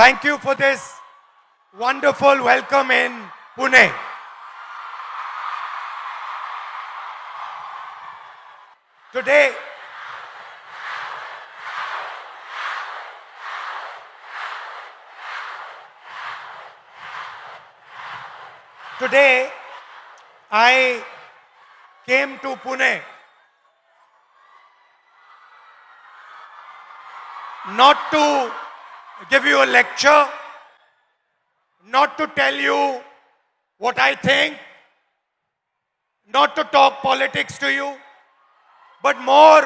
Thank you for this wonderful welcome in Pune. Today, I came to Pune not to give you a lecture, not to tell you what I think, not to talk politics to you, but more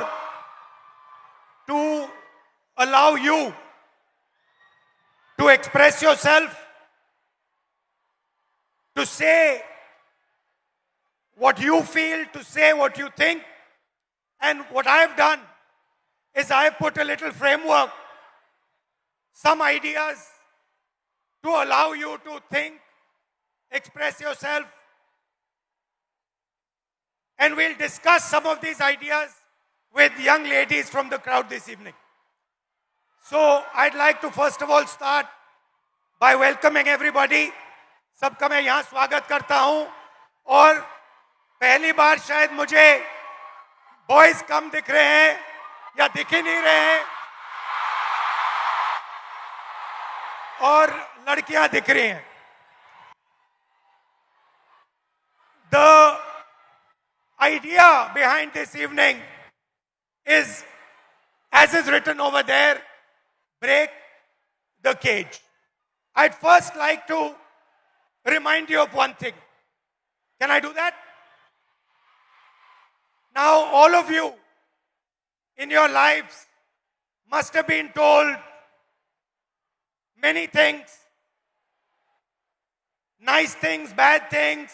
to allow you to express yourself, to say what you feel, to say what you think. And what I've done is I've put a little framework, some ideas to allow you to think, express yourself. And we'll discuss some of these ideas with young ladies from the crowd this evening. So I'd like to first of all start by welcoming everybody. सबका मैं यहाँ स्वागत करता हूँ और पहली बार शायद मुझे बॉयज कम दिख रहे हैं या दिख ही नहीं रहे हैं और लड़कियां दिख रही हैं. The idea behind this evening is, as is written over there, break the cage. I'd first like to remind you of one thing. Can I do that? Now, all of you in your lives must have been told many things, nice things, bad things.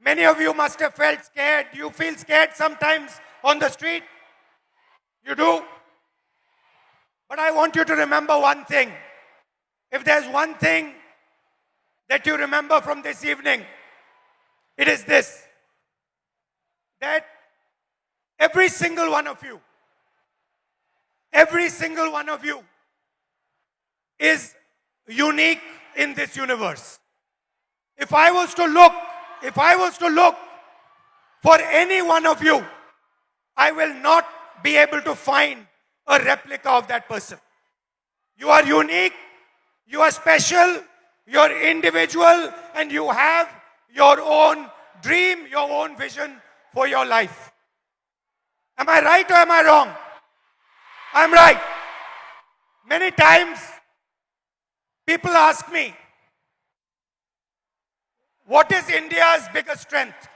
Many of you must have felt scared. You feel scared sometimes on the street? You do? But I want you to remember one thing. If there's one thing that you remember from this evening, it is this: that every single one of you is unique in this universe. If I was to look for any one of you, I will not be able to find a replica of that person. You are unique, you are special, you're individual, and you have your own dream, your own vision for your life. Am I right or am I wrong? I'm right. Many times people ask me, what is India's biggest strength?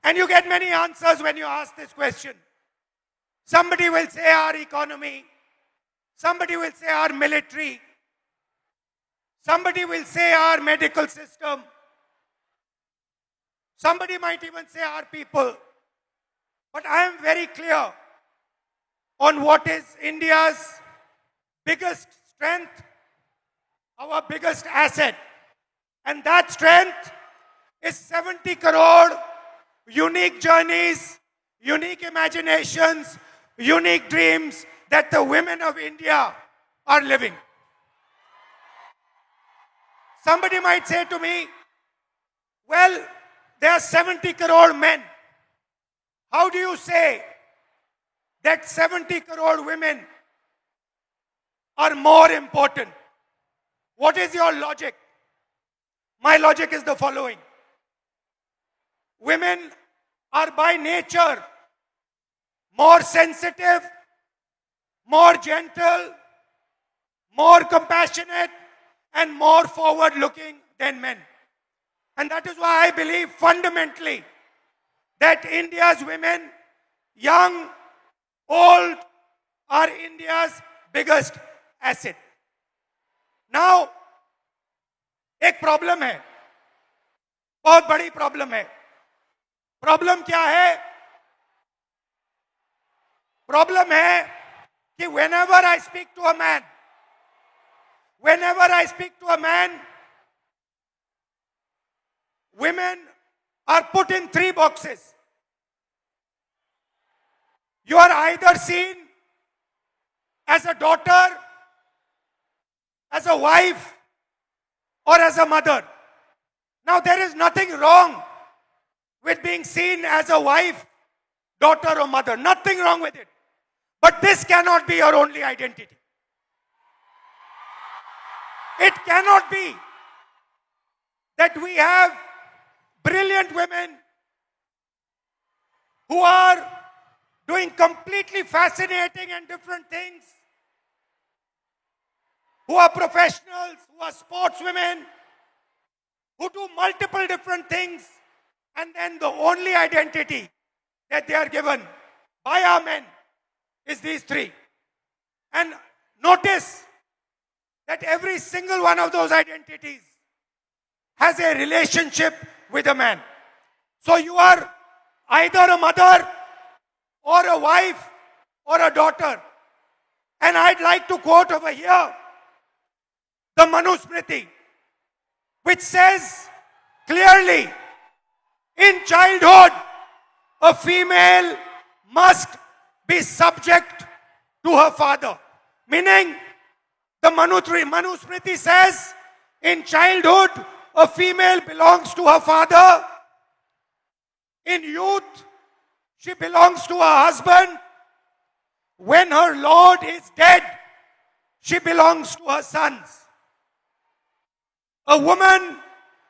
And you get many answers when you ask this question. Somebody will say our economy. Somebody will say our military. Somebody will say our medical system. Somebody might even say our people. But I am very clear on what is India's biggest strength, our biggest asset. And that strength is 70 crore unique journeys, unique imaginations, unique dreams that the women of India are living. Somebody might say to me, well, there are 70 crore men. How do you say that 70 crore women are more important? What is your logic? My logic is the following. Women are by nature more sensitive, more gentle, more compassionate, and more forward-looking than men. And that is why I believe fundamentally that India's women, young, old, are India's biggest asset. Now, एक problem है, बहुत बड़ी problem है. Problem क्या है? Problem है कि whenever I speak to a man, women are put in three boxes. You are either seen as a daughter, as a wife or as a mother. Now, there is nothing wrong with being seen as a wife, daughter, or mother. Nothing wrong with it. But this cannot be your only identity. It cannot be that we have brilliant women who are doing completely fascinating and different things, who are professionals, who are sportswomen, who do multiple different things, and then the only identity that they are given by our men is these three. And notice that every single one of those identities has a relationship with a man. So you are either a mother or a wife or a daughter. And I'd like to quote over here the Manusmriti, which says clearly, in childhood, a female must be subject to her father. Meaning, the Manusmriti says, in childhood, a female belongs to her father. In youth, she belongs to her husband. When her Lord is dead, she belongs to her sons. A woman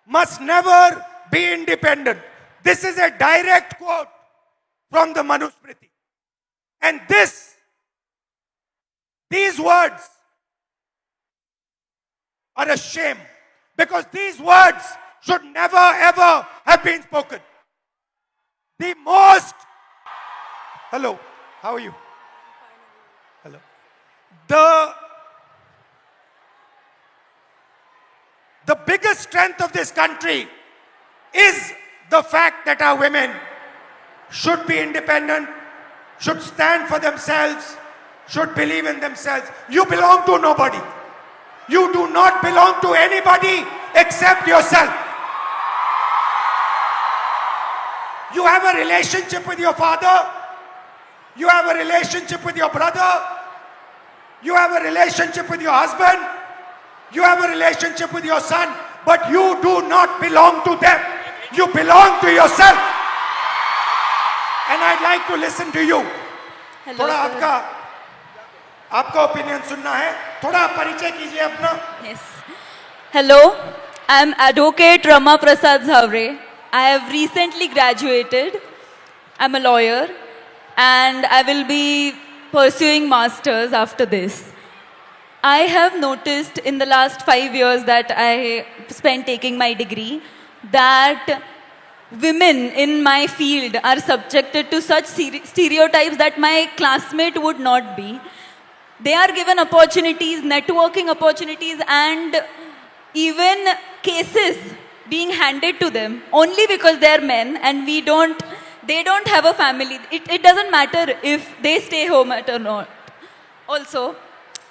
must never be independent. This is a direct quote from the Manusmriti. And these words are a shame, because these words should never ever have been spoken. Hello, how are you? Hello. The biggest strength of this country is the fact that our women should be independent, should stand for themselves, should believe in themselves. You belong to nobody. You do not belong to anybody except yourself. You have a relationship with your father. You have a relationship with your brother. You have a relationship with your husband. You have a relationship with your son. But you do not belong to them. You belong to yourself. And I'd like to listen to you. Hello, थोड़ा आपका opinion सुनना है. थोड़ा परिचय कीजिए अपना. Yes. Hello, I'm Advocate Rama Prasad Zavre. I have recently graduated. I'm a lawyer and I will be pursuing masters after this. I have noticed in the last 5 years that I spent taking my degree that women in my field are subjected to such stereotypes that my classmate would not be. They are given opportunities, networking opportunities, and even cases being handed to them only because they are men and they don't have a family. It doesn't matter if they stay home or not. Also,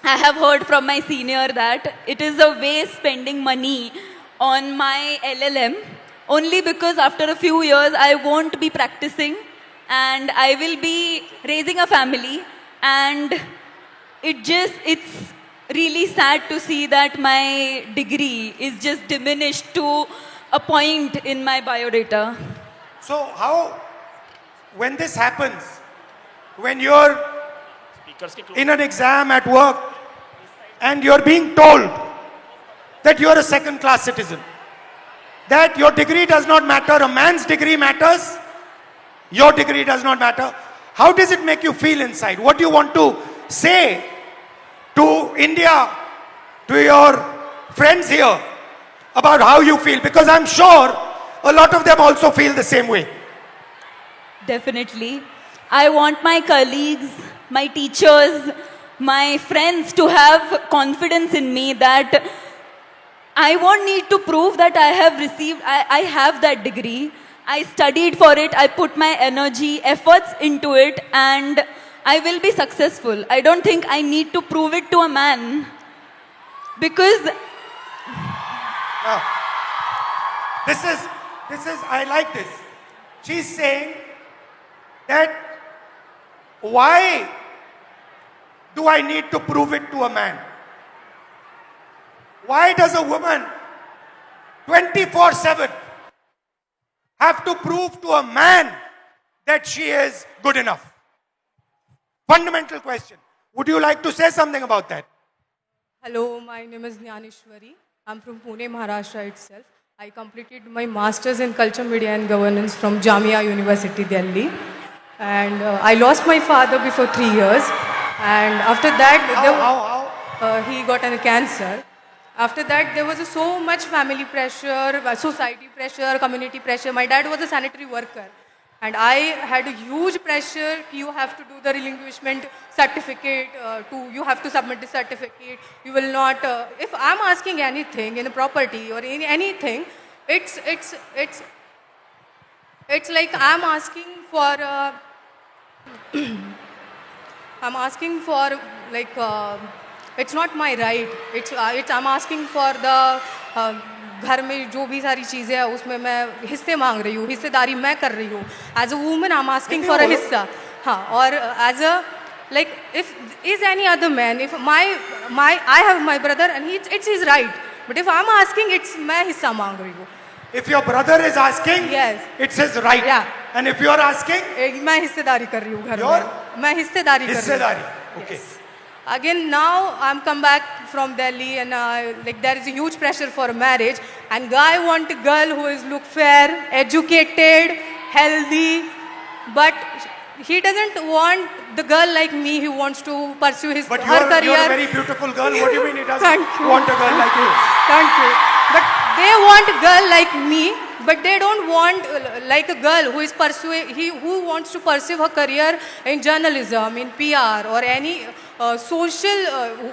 I have heard from my senior that it is a waste spending money on my LLM only because after a few years I won't be practicing and I will be raising a family, and it's really sad to see that my degree is just diminished to a point in my biodata. So when this happens, when you're in an exam at work and you're being told that you're a second-class citizen, that your degree does not matter, a man's degree matters, your degree does not matter, how does it make you feel inside? What do you want to say to India, to your friends here, about how you feel? Because I'm sure a lot of them also feel the same way. Definitely. I want my colleagues, my teachers, my friends to have confidence in me that I won't need to prove that I have that degree. I studied for it, I put my energy, efforts into it, and I will be successful. I don't think I need to prove it to a man. Because this is, I like this. She's saying that why do I need to prove it to a man? Why does a woman 24/7 have to prove to a man that she is good enough? Fundamental question. Would you like to say something about that? Hello, my name is Jnaneshwari. I'm from Pune, Maharashtra itself. I completed my master's in culture, media and governance from Jamia University, Delhi. And I lost my father before 3 years. And after that, he got a cancer. After that, there was so much family pressure, society pressure, community pressure. My dad was a sanitary worker. And I had a huge pressure. You have to do the relinquishment certificate. You have to submit the certificate. You will not. If I'm asking anything in a property or in anything, it's like I'm asking for. I'm asking for like. It's not my right. It's I'm asking for the. घर में जो भी सारी चीज़ें हैं उसमें मैं हिस्से मांग रही हूँ, हिस्सेदारी मैं कर रही हूँ. As a woman I am asking for a हिस्सा. हाँ, और as a like if is any other man, if my I have my brother and it's his right, but if I am asking it's मैं हिस्सा मांग रही हूँ. If your brother is asking, Yes. it's his right. Yeah. And if you are asking, मैं हिस्सेदारी कर रही हूँ घर Your? में. मैं हिस्सेदारी कर रही हूँ. हिस्सेदारी. Okay. Yes. Again, now I'm come back from Delhi and like there is a huge pressure for marriage, and guy want a girl who is look fair, educated, healthy, but he doesn't want the girl like me who wants to pursue his But her you're career. a very beautiful girl. What do you mean he doesn't Thank you. want a girl like you? Thank you. But they want a girl like me, but they don't want like a girl who is who wants to pursue her career in journalism, in PR, or any social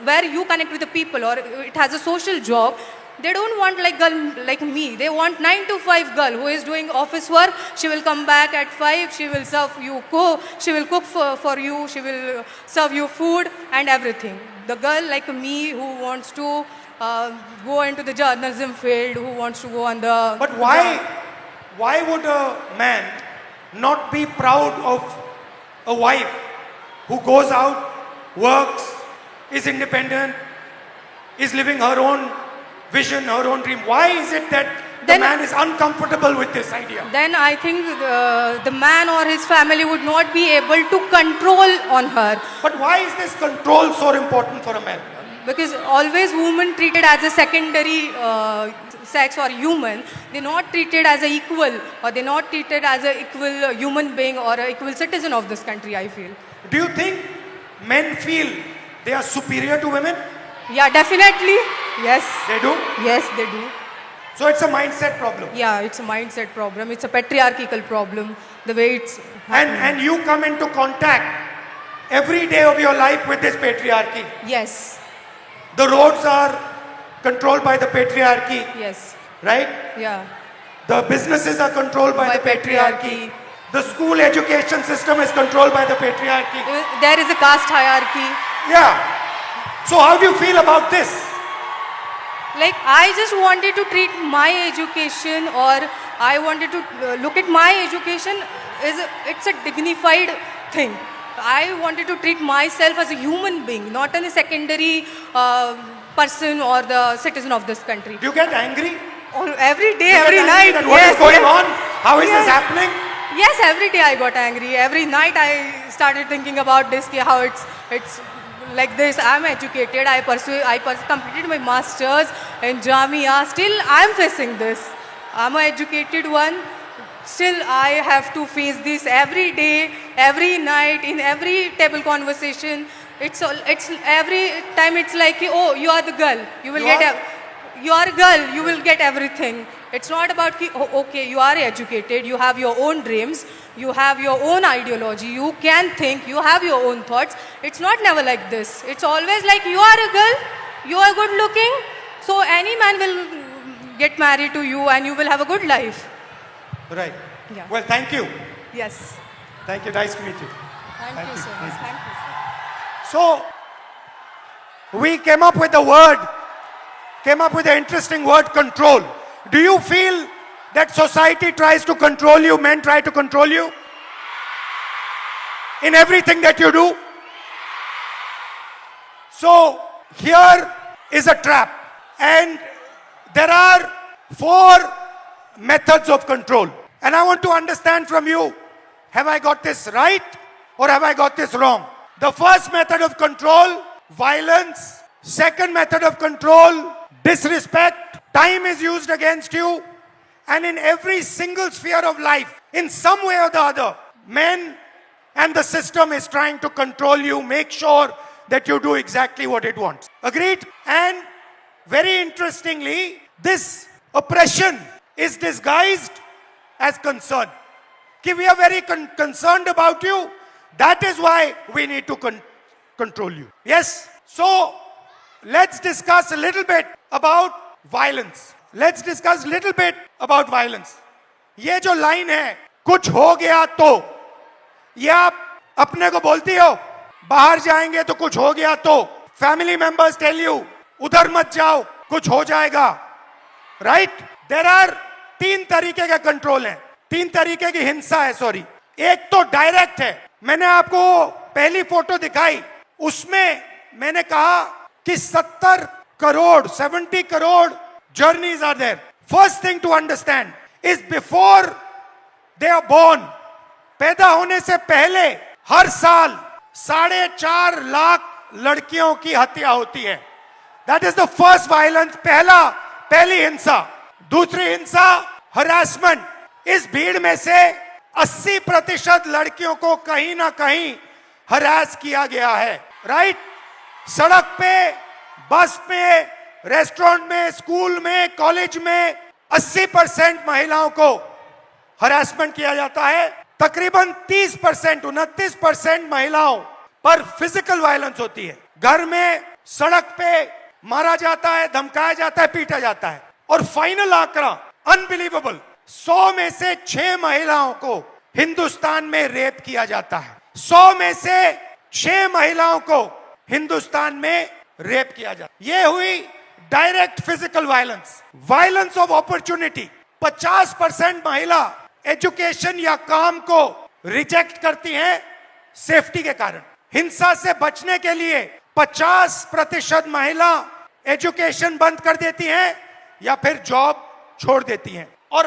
where you connect with the people, or it has a social job. They don't want like girl like me. They want 9 to 5 girl who is doing office work. She will come back at 5. She will serve you She will cook for you. She will serve you food and everything. The girl like me who wants to go into the journalism field, who wants to go on the. But why would a man not be proud of a wife who goes out, works, is independent, is living her own vision, her own dream? Why is it that the man is uncomfortable with this idea? Then I think the man or his family would not be able to control on her. But why is this control so important for a man? Because always women treated as a secondary sex or human, they're not treated as an equal, or they're not treated as an equal human being or an equal citizen of this country, I feel. Do you think men feel they are superior to women? Yeah, definitely. Yes. They do? Yes, they do. So it's a mindset problem. Yeah, it's a mindset problem. It's a patriarchal problem. The way it's And you come into contact every day of your life with this patriarchy. yes, The roads are controlled by the patriarchy, yes, right? yeah. The businesses are controlled by By the patriarchy. patriarchy. The school education system is controlled by the patriarchy. There is a caste hierarchy. Yeah. So how do you feel about this? Like I just wanted to treat my education, or I wanted to look at my education it's a dignified thing. I wanted to treat myself as a human being, not as a secondary person or the citizen of this country. Do you get angry? Every day, You get every angry night. that what is going on? How is this happening? Yes, every day I got angry. Every night I started thinking about this, how it's like this. I'm educated. I completed my masters in Jamia. Still, I'm facing this. I'm an educated one. Still, I have to face this every day, every night, in every table conversation. It's every time. It's like, oh, you are the girl. You will you are a girl. You will get everything. It's not about, okay, you are educated. You have your own dreams. You have your own ideology. You can think. You have your own thoughts. It's not never like this. It's always like you are a girl. You are good looking. So any man will get married to you, and you will have a good life. Right. Yeah. Well, thank you. Yes. Thank you. Nice to meet you. Thank you so much. Thank you. So, we came up with the interesting word control. Do you feel that society tries to control you, men try to control you in everything that you do? So, here is a trap. And there are 4 methods of control. And I want to understand from you, have I got this right or have I got this wrong? The first method of control, violence. Second method of control, disrespect. Time is used against you. And in every single sphere of life, in some way or the other, men and the system is trying to control you, make sure that you do exactly what it wants. Agreed? And very interestingly, this oppression is disguised as concern. Ki we are very concerned about you. That is why we need to control you. Yes? So, let's discuss a little bit about violence. Let's discuss a little bit about violence. ये जो line है, कुछ हो गया तो, ये आप अपने को बोलती हो, बाहर जाएंगे तो कुछ हो गया तो, फैमिली मेंबर्स टेल यू, उधर मत जाओ, कुछ हो जाएगा, राइट? देयर आर 3 तरीके के कंट्रोल हैं, 3 तरीके की हिंसा है, सॉरी. एक तो डायरेक्ट है. मैंने आपको पहली फोटो दिखाई, उसमें मैंने कहा कि 70 crore journeys are there. First thing to understand is before they are born, पैदा होने से पहले हर साल 4.5 लाख लड़कियों की हत्या होती है. That is the first violence, पहली हिंसा. दूसरी हिंसा, harassment. इस भीड़ में से 80% लड़कियों को कहीं ना कहीं हरास किया गया है, राइट? सड़क पे, बस में, रेस्टोरेंट में, स्कूल में, कॉलेज में 80% महिलाओं को हरासमेंट किया जाता है. तकरीबन 29% महिलाओं पर फिजिकल वायलेंस होती है. घर में, सड़क पे मारा जाता है, धमकाया जाता है, पीटा जाता है. और फाइनल आंकड़ा अनबिलीवेबल, 100 में से 6 महिलाओं को हिंदुस्तान में रेप किया जाता है. 100 में से 6 महिलाओं को हिंदुस्तान में रेप किया जाता है. ये हुई direct physical violence. Violence of opportunity, 50% महिला एजुकेशन या काम को रिजेक्ट करती हैं सेफ्टी के कारण. हिंसा से बचने के लिए 50% महिला एजुकेशन बंद कर देती हैं या फिर जॉब छोड़ देती हैं. और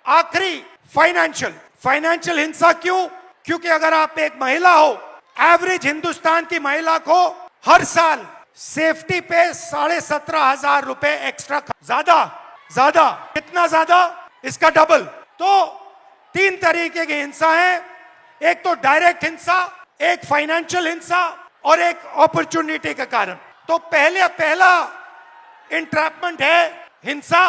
आखिरी फाइनेंशियल हिंसा. क्यों? क्योंकि अगर आप एक महिला हो, एवरेज हिंदुस्तान की महिला को हर साल सेफ्टी पे 17,500 रुपए एक्स्ट्रा. ज्यादा कितना ज्यादा? इसका डबल. तो 3 तरीके की हिंसा है. एक तो डायरेक्ट हिंसा, एक फाइनेंशियल हिंसा और एक अपॉर्चुनिटी के कारण. तो पहला इंट्रैपमेंट है हिंसा.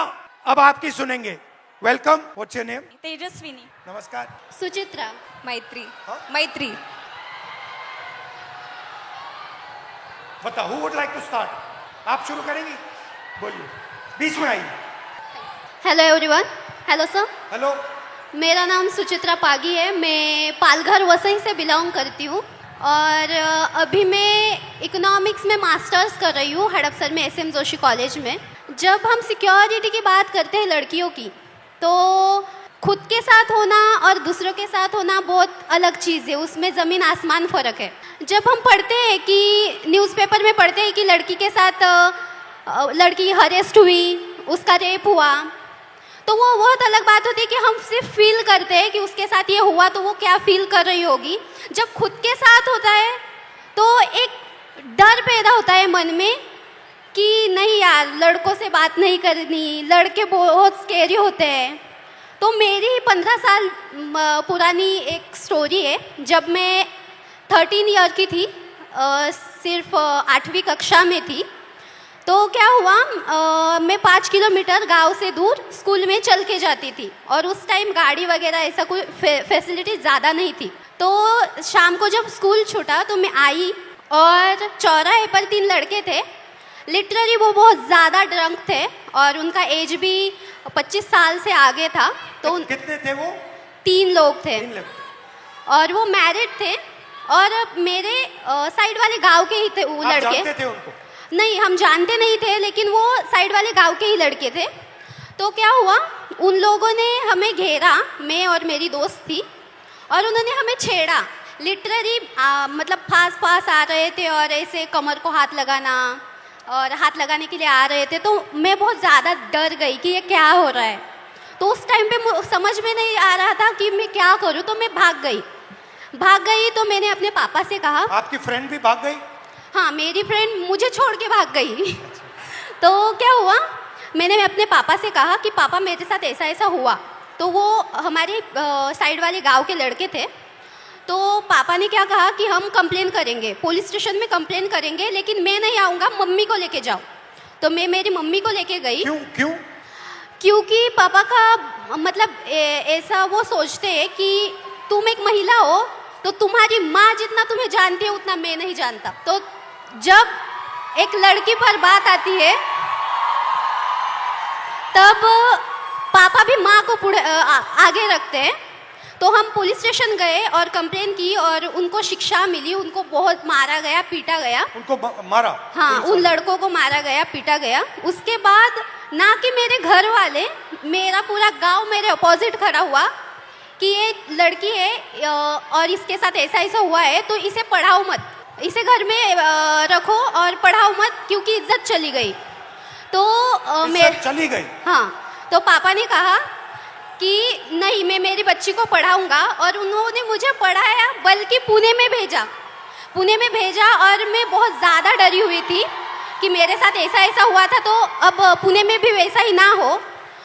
अब आपकी सुनेंगे. Welcome. What's your name? Tejaswini. नमस्कार. सुचित्रा. मैत्री. हाँ? मैत्री. बताओ, who would like to start? आप शुरू करेंगी? बोलिए, बीच में आइए. Hello everyone. Hello sir. Hello. मेरा नाम सुचित्रा पागी है. मैं पालघर वसई से बिलोंग करती हूँ और अभी मैं इकोनॉमिक्स में मास्टर्स कर रही हूँ हड़पसर में SM जोशी कॉलेज में. जब हम सिक्योरिटी की बात करते हैं लड़कियों की, तो खुद के साथ होना और दूसरों के साथ होना बहुत अलग चीज़ है. उसमें ज़मीन आसमान फ़र्क है. जब हम पढ़ते हैं कि न्यूज़पेपर में पढ़ते हैं कि लड़की के साथ लड़की हरेस्ट हुई, उसका रेप हुआ, तो वो बहुत अलग बात होती है कि हम सिर्फ फील करते हैं कि उसके साथ ये हुआ तो वो क्या फील कर रही होगी. जब खुद के साथ होता है तो एक डर पैदा होता है मन में कि नहीं यार, लड़कों से बात नहीं करनी, लड़के बहुत स्केरी होते हैं. तो मेरी 15 साल पुरानी एक स्टोरी है. जब मैं 13 ईयर की थी, सिर्फ 8वीं कक्षा में थी, तो क्या हुआ, मैं 5 किलोमीटर गांव से दूर स्कूल में चल के जाती थी और उस टाइम गाड़ी वगैरह ऐसा कोई फैसिलिटी ज़्यादा नहीं थी. तो शाम को जब स्कूल छूटा तो मैं आई और चौराहे पर 3 लड़के थे. लिटरली वो बहुत ज़्यादा ड्रंक थे और उनका एज भी 25 साल से आगे था. तो कितने थे वो? 3 लोग थे 3 लोग. और वो मैरिड थे और मेरे साइड वाले गांव के ही थे वो आप लड़के. जानते थे उनको? नहीं, हम जानते नहीं थे, लेकिन वो साइड वाले गांव के ही लड़के थे. तो क्या हुआ, उन लोगों ने हमें घेरा, मैं और मेरी दोस्त थी, और उन्होंने हमें छेड़ा. लिटरली मतलब पास आ रहे थे और ऐसे कमर को हाथ लगाना, और हाथ लगाने के लिए आ रहे थे, तो मैं बहुत ज़्यादा डर गई कि ये क्या हो रहा है। तो उस टाइम पे समझ में नहीं आ रहा था कि मैं क्या करूँ, तो मैं भाग गई। तो मैंने अपने पापा से कहा। आपकी फ्रेंड भी भाग गई? हाँ, मेरी फ्रेंड मुझे छोड़ के भाग गई। तो क्या हुआ, मैंने अपने पापा से कहा कि पापा मेरे साथ ऐसा ऐसा हुआ। तो वो हमारे साइड वाले गांव के लड़के थे। तो पापा ने क्या कहा कि हम कंप्लेन करेंगे, पुलिस स्टेशन में कंप्लेन करेंगे, लेकिन मैं नहीं आऊँगा, मम्मी को लेके जाओ। तो मैं मेरी मम्मी को लेके गई। क्यों? क्योंकि पापा का मतलब ऐसा वो सोचते हैं कि तुम एक महिला हो, तो तुम्हारी माँ जितना तुम्हें जानती है उतना मैं नहीं जानता। तो जब एक लड़की पर बात आती है, तब पापा भी माँ को आगे रखते हैं। तो हम पुलिस स्टेशन गए और कंप्लेन की और उनको शिक्षा मिली। उनको बहुत मारा गया, पीटा गया। उनको मारा? हाँ, उन लड़कों को मारा गया, पीटा गया। उसके बाद ना कि मेरे घर वाले, मेरा पूरा गांव मेरे अपोजिट खड़ा हुआ कि ये लड़की है और इसके साथ ऐसा ऐसा हुआ है, तो इसे पढ़ाओ मत, इसे घर में रखो और पढ़ाओ मत, क्योंकि इज्जत चली गई। तो चली गई? हाँ। तो पापा ने कहा कि नहीं, मैं मेरी बच्ची को पढ़ाऊंगा, और उन्होंने मुझे पढ़ाया, बल्कि पुणे में भेजा। और मैं बहुत ज़्यादा डरी हुई थी कि मेरे साथ ऐसा ऐसा हुआ था, तो अब पुणे में भी वैसा ही ना हो।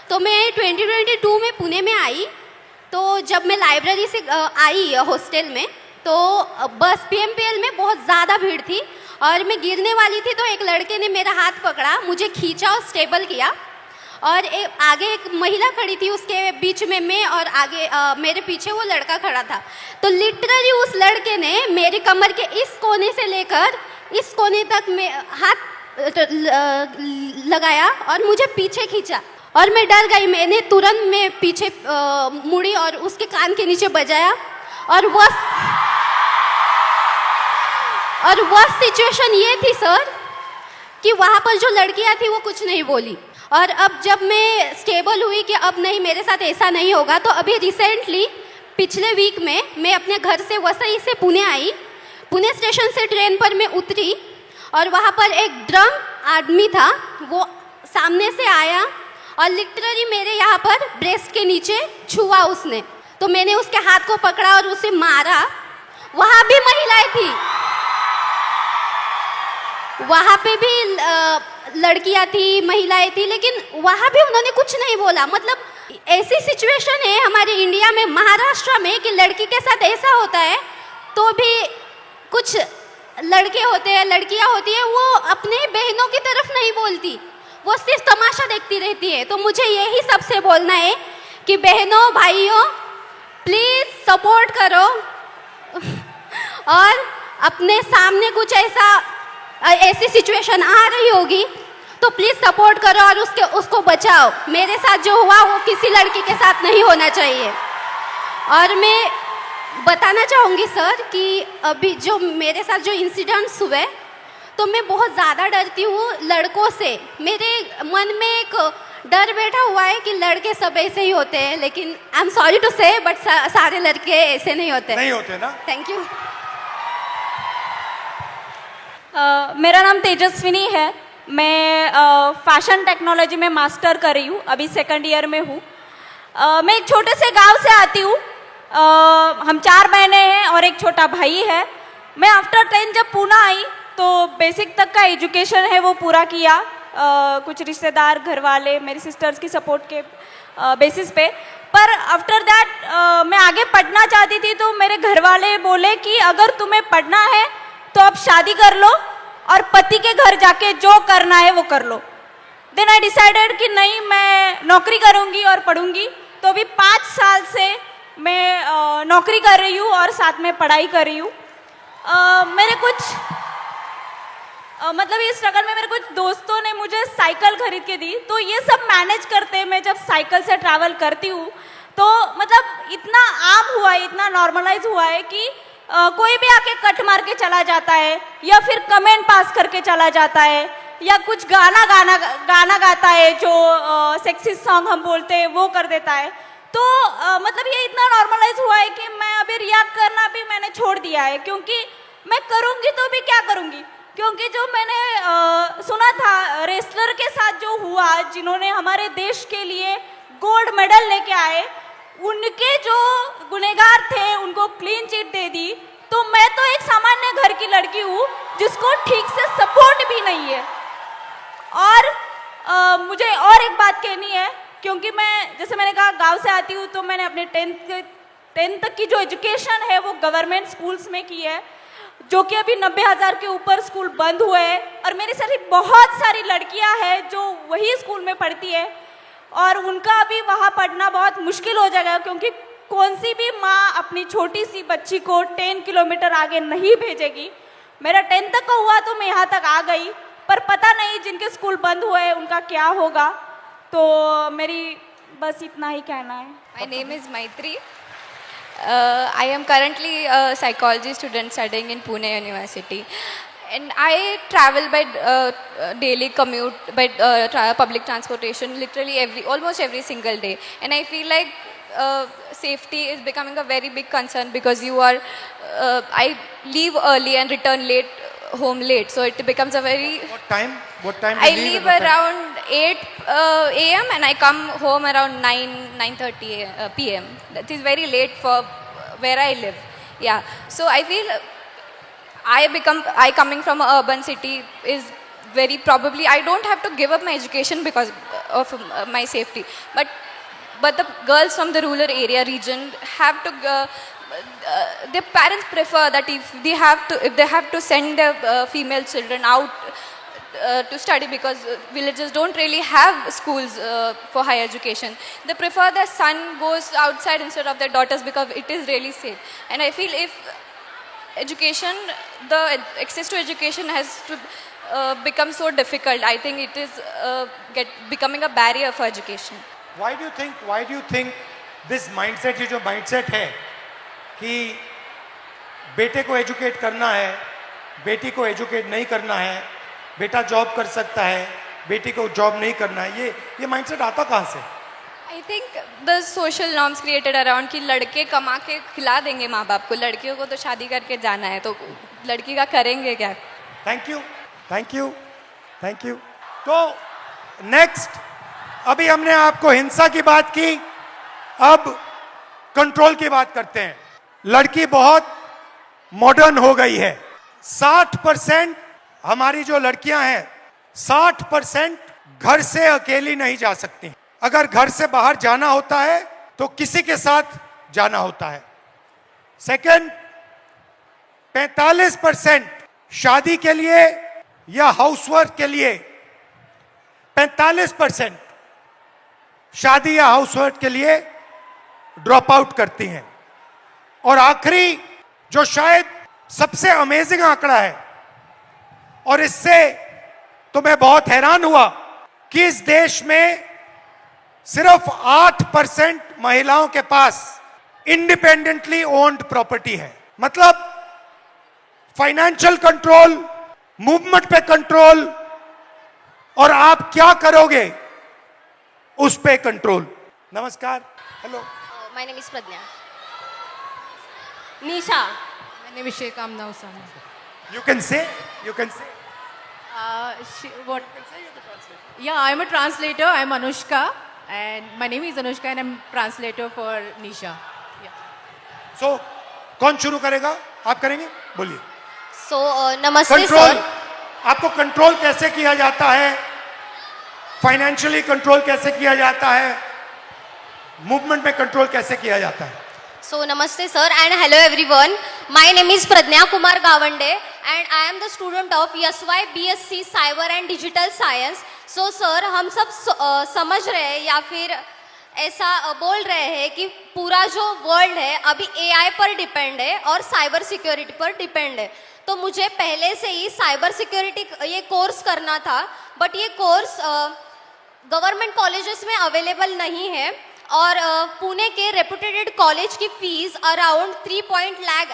तो मैं 2022 में पुणे में आई। तो जब मैं लाइब्रेरी से आई हॉस्टल में, तो बस PMPL में बहुत ज़्यादा भीड़ थी और मैं गिरने वाली थी। तो एक लड़के ने मेरा हाथ पकड़ा, मुझे खींचा और स्टेबल किया। और आगे एक महिला खड़ी थी, उसके बीच में मैं, और आगे मेरे पीछे वो लड़का खड़ा था। तो लिटरली उस लड़के ने मेरी कमर के इस कोने से लेकर इस कोने तक में हाथ लगाया और मुझे पीछे खींचा, और मैं डर गई। मैंने तुरंत में पीछे मुड़ी और उसके कान के नीचे बजाया। और वह सिचुएशन ये थी सर कि वहाँ पर जो लड़कियाँ थी वो कुछ नहीं बोली। और अब जब मैं स्टेबल हुई कि अब नहीं, मेरे साथ ऐसा नहीं होगा, तो अभी रिसेंटली पिछले वीक में मैं अपने घर से वसई से पुणे आई। पुणे स्टेशन से ट्रेन पर मैं उतरी और वहाँ पर एक ड्रंक आदमी था, वो सामने से आया और लिटरली मेरे यहाँ पर ब्रेस्ट के नीचे छुआ उसने। तो मैंने उसके हाथ को पकड़ा और उसे मारा। वहाँ भी महिलाएं थी, वहाँ पे भी लड़कियाँ थी, महिलाएं थी, लेकिन वहाँ भी उन्होंने कुछ नहीं बोला। मतलब ऐसी सिचुएशन है हमारे इंडिया में, महाराष्ट्र में, कि लड़की के साथ ऐसा होता है तो भी कुछ लड़के होते हैं, लड़कियाँ होती है, वो अपने बहनों की तरफ नहीं बोलती, वो सिर्फ तमाशा देखती रहती है। तो मुझे यही सबसे बोलना है कि बहनों, भाइयों, प्लीज़ सपोर्ट करो और अपने सामने कुछ ऐसी सिचुएशन आ रही होगी तो प्लीज़ सपोर्ट करो और उसको बचाओ। मेरे साथ जो हुआ वो किसी लड़की के साथ नहीं होना चाहिए। और मैं बताना चाहूँगी सर कि अभी जो मेरे साथ जो इंसिडेंट्स हुए, तो मैं बहुत ज़्यादा डरती हूँ लड़कों से। मेरे मन में एक डर बैठा हुआ है कि लड़के सब ऐसे ही होते हैं, लेकिन आई एम सॉरी टू से, बट सारे लड़के ऐसे नहीं होते ना। Thank you. मेरा नाम तेजस्विनी है। मैं फैशन टेक्नोलॉजी में मास्टर कर रही हूँ, अभी 2nd ईयर में हूँ। मैं एक छोटे से गांव से आती हूँ। हम 4 बहनें हैं और एक छोटा भाई है। मैं आफ्टर 10 जब पुणे आई तो बेसिक तक का एजुकेशन है वो पूरा किया। कुछ रिश्तेदार, घर वाले, मेरी सिस्टर्स की सपोर्ट के बेसिस पे। पर आफ्टर दैट मैं आगे पढ़ना चाहती थी, तो मेरे घर वाले बोले कि अगर तुम्हें पढ़ना है तो अब शादी कर लो और पति के घर जाके जो करना है वो कर लो। देन आई डिसाइडेड कि नहीं, मैं नौकरी करूँगी और पढ़ूंगी। तो अभी 5 साल से मैं नौकरी कर रही हूँ और साथ में पढ़ाई कर रही हूँ। मेरे कुछ मतलब इस स्ट्रगल में मेरे कुछ दोस्तों ने मुझे साइकिल खरीद के दी। तो ये सब मैनेज करते मैं जब साइकिल से ट्रैवल करती हूँ तो मतलब इतना आम हुआ है, इतना नॉर्मलाइज हुआ है कि कोई भी आके कट मार के चला जाता है या फिर कमेंट पास करके चला जाता है या कुछ गाना गाता है जो सेक्सी सॉन्ग हम बोलते हैं वो कर देता है। तो मतलब ये इतना नॉर्मलाइज हुआ है कि मैं अभी रिएक्ट करना भी मैंने छोड़ दिया है, क्योंकि मैं करूँगी तो भी क्या करूँगी, क्योंकि जो मैंने सुना था रेसलर के साथ जो हुआ, जिन्होंने हमारे देश के लिए गोल्ड मेडल लेके आए, उनके जो गुनहगार थे उनको क्लीन चिट दे दी। तो मैं तो एक सामान्य घर की लड़की हूँ जिसको ठीक से सपोर्ट भी नहीं है। और मुझे और एक बात कहनी है, क्योंकि मैं जैसे मैंने कहा गांव से आती हूँ, तो मैंने अपने टेंथ तक की जो एजुकेशन है वो गवर्नमेंट स्कूल्स में की है, जो कि अभी 90,000 के ऊपर स्कूल बंद हुए हैं। और मेरी सारी बहुत सारी लड़कियां हैं जो वही स्कूल में पढ़ती है, और उनका अभी वहाँ पढ़ना बहुत मुश्किल हो जाएगा, क्योंकि कौन सी भी माँ अपनी छोटी सी बच्ची को 10 किलोमीटर आगे नहीं भेजेगी। मेरा 10th तक का हुआ तो मैं यहाँ तक आ गई, पर पता नहीं जिनके स्कूल बंद हुए उनका क्या होगा। तो मेरी बस इतना ही कहना है। My name is Maitri. I am currently a psychology student studying in Pune University. And I travel by daily commute by public transportation literally almost every single day. And I feel like safety is becoming a very big concern because I leave early and return home late. So it becomes a very... What time? What time? I leave around 8 a.m. and I come home around 9:30 p.m. That is very late for where I live. Yeah. So I feel I coming from an urban city is very probably I don't have to give up my education because of my safety. But the girls from the rural area region have to. Their parents prefer that if they have to send their female children out to study because villages don't really have schools for higher education. They prefer their son goes outside instead of their daughters because it is really safe. And I feel if the access to education has to become so difficult, I think it is becoming a barrier for education. Why do you think this mindset, ये जो mindset है कि बेटे को educate करना है, बेटी को एजुकेट नहीं करना है, बेटा जॉब कर सकता है, बेटी को जॉब नहीं करना है, ये माइंडसेट आता कहाँ से? I think the social norms created around कि लड़के कमा के खिला देंगे माँ बाप को, लड़कियों को तो शादी करके जाना है, तो लड़की का करेंगे क्या? Thank you. तो नेक्स्ट, अभी हमने आपको हिंसा की बात की, अब कंट्रोल की बात करते हैं। लड़की बहुत मॉडर्न हो गई है। 60% हमारी जो लड़कियां हैं, 60% घर से अकेली नहीं जा सकती। अगर घर से बाहर जाना होता है तो किसी के साथ जाना होता है। सेकंड, 45% शादी के लिए या हाउसवर्क के लिए 45% शादी या हाउसवर्क के लिए ड्रॉप आउट करती हैं। और आखिरी जो शायद सबसे अमेजिंग आंकड़ा है, और इससे तो मैं बहुत हैरान हुआ कि इस देश में सिर्फ 8% महिलाओं के पास इंडिपेंडेंटली ओन्ड प्रॉपर्टी है। मतलब फाइनेंशियल कंट्रोल, मूवमेंट पे कंट्रोल, और आप क्या करोगे उस पे कंट्रोल। नमस्कार, hello. My name is Pradnya. Nisha. My name is Sheikh Amna Usama. You can say. What? Yeah, I'm a translator. I'm Anushka, and my name is Anushka, and I'm translator for Nisha. Yeah. So, कौन शुरू करेगा? आप करेंगे? बोलिए। So, नमस्ते control, sir. आपको control कैसे किया जाता है? फाइनेंशियली कंट्रोल कैसे किया जाता है? मूवमेंट में कंट्रोल कैसे किया जाता है? So, namaste sir and hello everyone. My name is Pradnya Kumar Gawande and I am the student of YSY BSc Cyber and Digital Science. So sir, हम सब समझ रहे हैं या फिर ऐसा बोल रहे हैं कि पूरा जो वर्ल्ड है अभी AI पर डिपेंड है और साइबर सिक्योरिटी पर डिपेंड है। तो मुझे पहले से ही साइबर सिक्योरिटी ये कोर्स करना था, बट ये कोर्स गवर्नमेंट कॉलेजेस में अवेलेबल नहीं है और पुणे के रेपुटेड कॉलेज की फीस अराउंड 3 लाख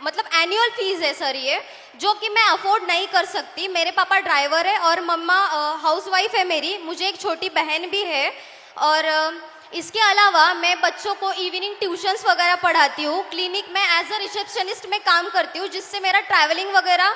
मतलब एनुअल फीस है सर ये, जो कि मैं अफोर्ड नहीं कर सकती। मेरे पापा ड्राइवर है और मम्मा हाउसवाइफ है मेरी, मुझे एक छोटी बहन भी है और इसके अलावा मैं बच्चों को इवनिंग ट्यूशन्स वगैरह पढ़ाती हूँ। क्लिनिक में एज अ रिसेप्शनिस्ट में काम करती हूँ, जिससे मेरा ट्रैवलिंग वगैरह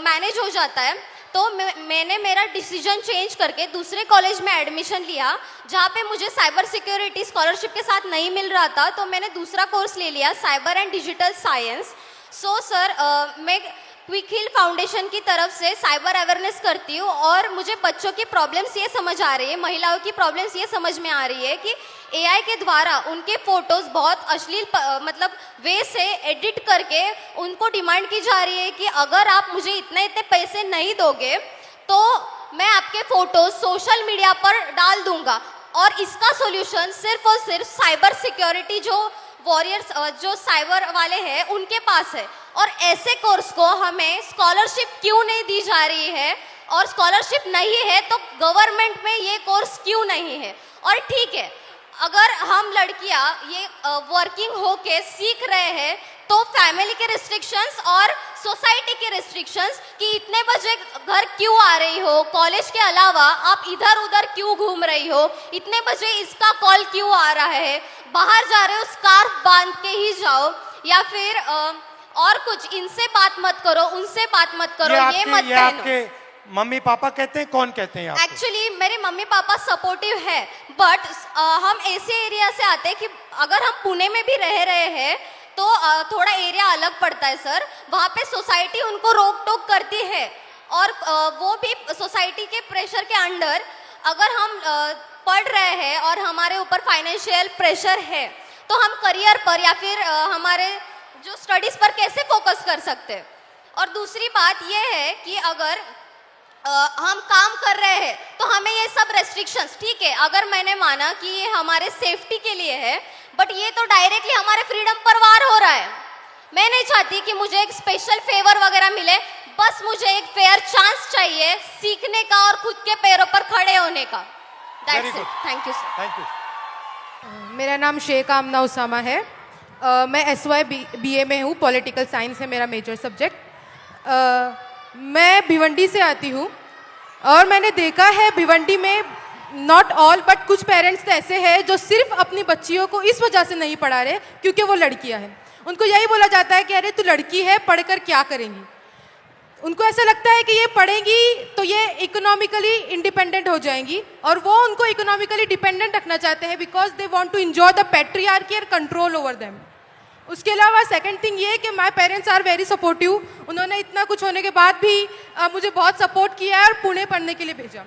मैनेज हो जाता है। तो मैंने मेरा डिसीजन चेंज करके दूसरे कॉलेज में एडमिशन लिया जहाँ पे मुझे साइबर सिक्योरिटी स्कॉलरशिप के साथ नहीं मिल रहा था, तो मैंने दूसरा कोर्स ले लिया, cyber and digital science. So sir, मैं क्विक हिल फाउंडेशन की तरफ से साइबर अवेयरनेस करती हूँ और मुझे बच्चों की प्रॉब्लम्स ये समझ आ रही है, महिलाओं की प्रॉब्लम्स ये समझ में आ रही है कि एआई के द्वारा उनके फोटोज बहुत अश्लील मतलब वे से एडिट करके उनको डिमांड की जा रही है कि अगर आप मुझे इतने इतने पैसे नहीं दोगे तो मैं आपके फोटोज सोशल मीडिया पर डाल दूंगा। और इसका सॉल्यूशन सिर्फ और सिर्फ साइबर सिक्योरिटी जो वॉरियर्स जो साइबर वाले हैं उनके पास है। और ऐसे कोर्स को हमें स्कॉलरशिप क्यों नहीं दी जा रही है, और स्कॉलरशिप नहीं है तो गवर्नमेंट में ये कोर्स क्यों नहीं है। और ठीक है, अगर हम लड़कियां ये वर्किंग होके सीख रहे हैं तो फैमिली के रिस्ट्रिक्शंस और सोसाइटी के रिस्ट्रिक्शंस कि इतने बजे घर क्यों आ रही हो, कॉलेज के अलावा आप इधर उधर क्यों घूम रही हो, इतने बजे इसका कॉल क्यों आ रहा है, बाहर जा रहे हो स्कार्फ बांध के ही जाओ, या फिर और कुछ, इनसे बात मत करो, उनसे बात मत करो, ये मत ये पहनो। आपके मम्मी पापा कहते हैं, कौन कहते हैं आपको? एक्चुअली मेरे मम्मी पापा सपोर्टिव है, बट हम ऐसे एरिया से आते हैं कि अगर हम पुणे में भी रह रहे हैं तो थोड़ा एरिया अलग पड़ता है सर, वहाँ पे सोसाइटी उनको रोक टोक करती है और वो भी सोसाइटी के प्रेशर के अंडर, अगर हम पढ़ रहे हैं और हमारे ऊपर फाइनेंशियल प्रेशर है तो हम करियर पर या फिर हमारे जो स्टडीज पर कैसे फोकस कर सकते हैं। और दूसरी बात यह है कि अगर हम काम कर रहे हैं तो हमें ये सब रेस्ट्रिक्शंस, ठीक है, अगर मैंने माना कि ये हमारे सेफ्टी के लिए है, बट ये तो डायरेक्टली हमारे फ्रीडम पर वार हो रहा है। मैं नहीं चाहती कि मुझे एक स्पेशल फेवर वगैरह मिले, बस मुझे एक फेयर चांस चाहिए सीखने का और खुद के पैरों पर खड़े होने का। That's it. Thank you sir. Thank you. मेरा नाम शेख आमना उसामा है। मैं SY BA में हूँ, पॉलिटिकल साइंस है मेरा मेजर सब्जेक्ट। मैं भिवंडी से आती हूँ और मैंने देखा है भिवंडी में नॉट ऑल बट कुछ पेरेंट्स तो ऐसे हैं जो सिर्फ अपनी बच्चियों को इस वजह से नहीं पढ़ा रहे क्योंकि वो लड़कियां हैं। उनको यही बोला जाता है कि अरे तू लड़की है, पढ़कर क्या करेंगी। उनको ऐसा लगता है कि ये पढ़ेंगी तो ये इकोनॉमिकली इंडिपेंडेंट हो जाएंगी, और वो उनको इकोनॉमिकली डिपेंडेंट रखना चाहते हैं because they want to enjoy the patriarchy और कंट्रोल ओवर देम। उसके अलावा सेकंड थिंग ये कि my parents are very supportive. उन्होंने इतना कुछ होने के बाद भी मुझे बहुत सपोर्ट किया है और पुणे पढ़ने के लिए भेजा।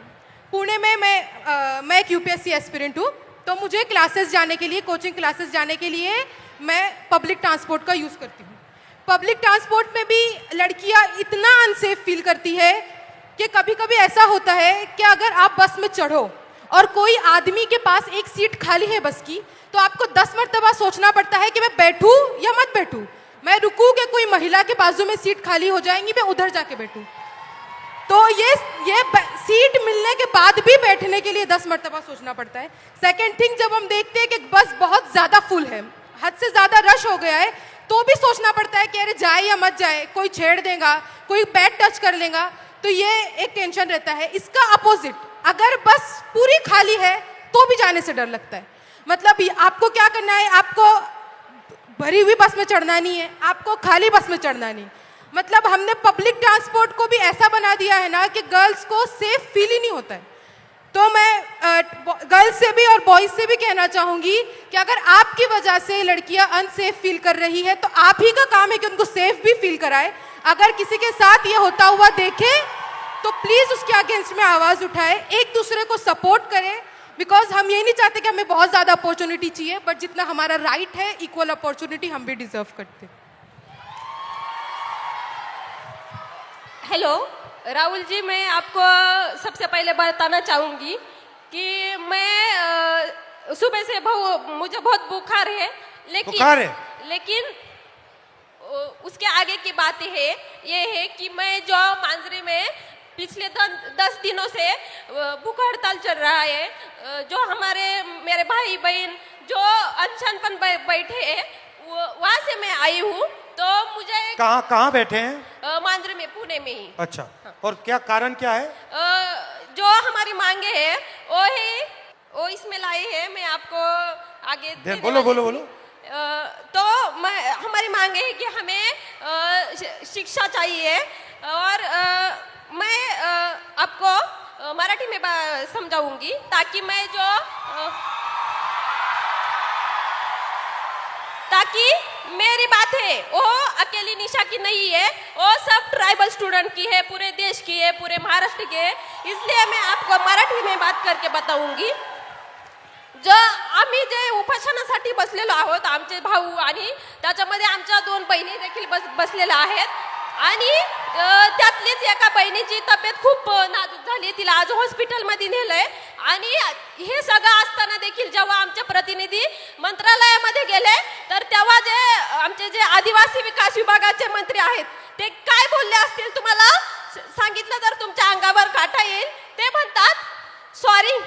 पुणे में मैं एक UPSC एस्पिरेंट हूँ, तो मुझे क्लासेस जाने के लिए, कोचिंग क्लासेस जाने के लिए मैं पब्लिक ट्रांसपोर्ट का यूज़ करती हूँ। पब्लिक ट्रांसपोर्ट में भी लड़कियाँ इतना अनसेफ फील करती है कि कभी कभी ऐसा होता है कि अगर आप बस में चढ़ो और कोई आदमी के पास एक सीट खाली है बस की, तो आपको 10 मरतबा सोचना पड़ता है कि मैं बैठूं या मत बैठूं, मैं रुकूं कि कोई महिला के बाजू में सीट खाली हो जाएंगी, मैं उधर जाके बैठूं। तो ये सीट मिलने के बाद भी बैठने के लिए 10 मरतबा सोचना पड़ता है। सेकंड थिंग, जब हम देखते हैं कि बस बहुत ज़्यादा फुल है, हद से ज़्यादा रश हो गया है, तो भी सोचना पड़ता है कि अरे जाए या मत जाए, कोई छेड़ देगा, कोई पैर टच कर लेगा, तो ये एक टेंशन रहता है। इसका अपोजिट, अगर बस पूरी खाली है तो भी जाने से डर लगता है। मतलब आपको क्या करना है, आपको भरी हुई बस में चढ़ना नहीं है, आपको खाली बस में चढ़ना नहीं। मतलब हमने पब्लिक ट्रांसपोर्ट को भी ऐसा बना दिया है ना कि गर्ल्स को सेफ फील ही नहीं होता है। तो मैं गर्ल्स से भी और बॉयज़ से भी कहना चाहूँगी कि अगर आपकी वजह से लड़कियाँ अनसेफ फील कर रही है तो आप ही का काम है कि उनको सेफ भी फील कराए। अगर किसी के साथ ये होता हुआ देखे तो प्लीज़ उसके अगेंस्ट में आवाज़ उठाए, एक दूसरे को सपोर्ट करें, बिकॉज हम ये नहीं चाहते कि हमें बहुत ज़्यादा अपॉर्चुनिटी चाहिए, बट जितना हमारा राइट है इक्वल अपॉर्चुनिटी हम भी डिजर्व करते हैं। हेलो राहुल जी, मैं आपको सबसे पहले बताना चाहूँगी कि मैं सुबह से मुझे बहुत बुखार है, लेकिन उसके आगे की बात ये है कि मैं जो मांजरी में पिछले 10 दिनों से भूख हड़ताल चल रहा है, जो मेरे भाई बहन जो अनशन पर बैठे हैं, वहाँ से मैं आई हूँ। तो मुझे कहाँ बैठे हैं? मांजरी में, पुणे में ही। अच्छा, और क्या कारण क्या है? जो हमारी मांगे है वो इसमें लाई है, मैं आपको आगे बोलो। तो हमारी मांगे है कि हमें शिक्षा चाहिए, और मैं आपको मराठी में समझाऊंगी ताकि मैं जो ताकि मेरी बात है वो अकेली निशा की नहीं है, वो सब ट्राइबल स्टूडेंट की है, पूरे देश की है, पूरे महाराष्ट्र की है. इसलिए मैं आपको मराठी में बात करके बताऊंगी. जो आम्ही जे उपोषणासाठी बसलेलो आहोत, आमचे भाऊ आणि त्याच्यामध्ये आमच्या 2 बहिणी देखील बसलेल्या आहेत. आणि त्यातलीच एका बहिणीची तब्येत खूप नाजूक झाली, तिला आज हॉस्पिटलमध्ये नेलंय. आणि हे सगळं असताना देखील जेव्हा आमचे प्रतिनिधी मंत्रालयामध्ये गेले तर तेव्हा जे आमचे जे आदिवासी विकास विभागाचे मंत्री आहेत ते काय बोलले असतील तुम्हाला सांगितलं तर तुमच्या अंगावर काटा येईल. ते म्हणतात सॉरी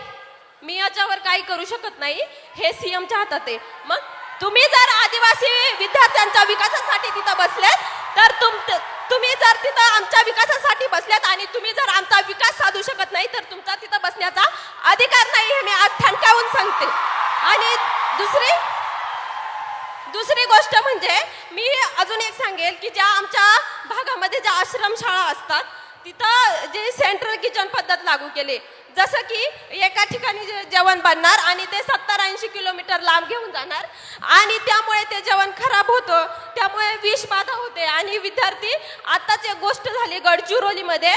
मी याच्यावर काही करू शकत नाही, हे सीएमच्या हातात आहे. मग तुम्ही जर आदिवासी विद्यार्थ्यांच्या विकासासाठी तिथं बसलेत तर तुम्ही जर तिथं आमच्या विकासासाठी बसल्यात आणि तुम्ही जर आमचा विकास साधू शकत नाही तर तुमचा तिथं बसण्याचा अधिकार नाही, हे मी आज ठणकावून सांगते. आणि दुसरी गोष्ट म्हणजे मी अजून एक सांगेल की ज्या आमच्या भागामध्ये ज्या आश्रमशाळा असतात तिथं जे सेंट्रल किचन पद्धत लागू केली, जसं की एका ठिकाणी जेवण बनणार आणि ते 70-80 किलोमीटर लांब घेऊन जाणार आणि त्यामुळे ते जेवण खराब होतं, त्यामुळे विषबाधा होते. आणि विद्यार्थी आत्ताच एक गोष्ट झाली गडचिरोलीमध्ये,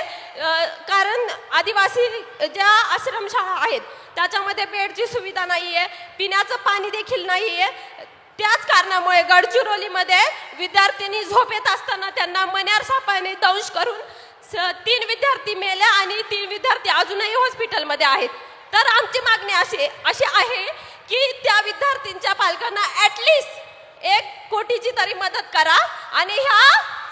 कारण आदिवासी ज्या आश्रमशाळा आहेत त्याच्यामध्ये बेडची सुविधा नाही आहे, पिण्याचं पाणी देखील नाही आहे. त्याच कारणामुळे गडचिरोलीमध्ये विद्यार्थ्यांनी झोपेत असताना त्यांना मण्यार सापाने दंश करून 3 विद्यार्थी मेले आणि 3 विद्यार्थी अजूनही हॉस्पिटलमध्ये आहेत. तर आमची मागणी अशी आहे की त्या विद्यार्थ्यांच्या पालकांना ॲटलिस्ट 1 कोटीची तरी मदत करा आणि ह्या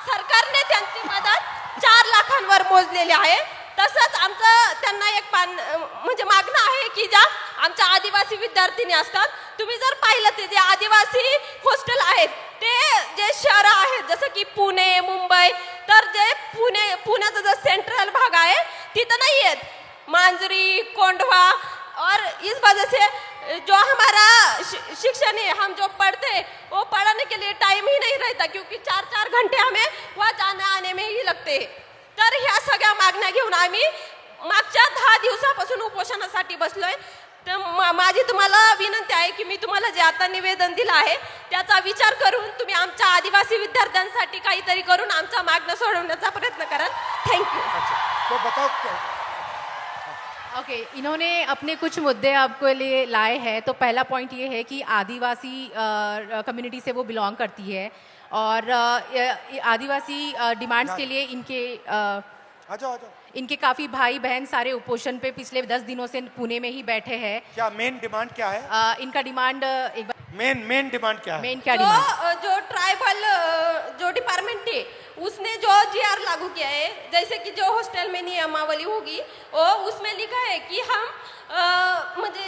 सरकारने त्यांची मदत 4 लाखांवर मोजलेली आहे. तसंच आमचं त्यांना एक म्हणजे मागणं आहे की ज्या आमच्या आदिवासी विद्यार्थिनी असतात, तुम्ही जर पाहिलं ते जे आदिवासी हॉस्टेल आहेत ते जे शहरं आहेत जसं की पुणे मुंबई, तर जे पुण्याचा जो सेंट्रल भाग आहे तिथं नाही आहेत. मांजरी कोंढवा और इस वजह से जो हमारा शिक्षण है, हम जो पढ़ते वो पढ़ने के लिए टाइम ही नहीं रहता क्योंकि 4-4 घंटे हमें वहाँ जाने आने में ही लगते. तर ह्या सगळ्या मागण्या घेऊन आम्ही मागच्या 10 दिवसापासून उपोषणासाठी बसलोय. तर माझी तुम्हाला विनंती आहे की मी तुम्हाला जे आता निवेदन दिलं आहे त्याचा विचार करून तुम्ही आमच्या आदिवासी विद्यार्थ्यांसाठी काहीतरी करून आमच्या मागण्या सोडवण्याचा प्रयत्न कराल. थँक्यू. तो बताओ ओके, इन्होंने अपने कुछ मुद्दे आपके लिए लाए हैं. तो पहला पॉइंट ये है कि आदिवासी कम्युनिटी से वो बिलोंग करती है और आदिवासी डिमांड्स के लिए आ जाओ इनके काफ़ी भाई बहन सारे उपोषण पे पिछले 10 दिनों से पुणे में ही बैठे हैं. क्या मेन डिमांड क्या है? इनका डिमांड एक बार मेन डिमांड क्या है? मेन क्या डिमांड जो ट्राइबल जो डिपार्टमेंट है उसने जो जीआर लागू किया है, जैसे कि जो हॉस्टल में नियमावली होगी वो उसमें लिखा है कि हम म्हणजे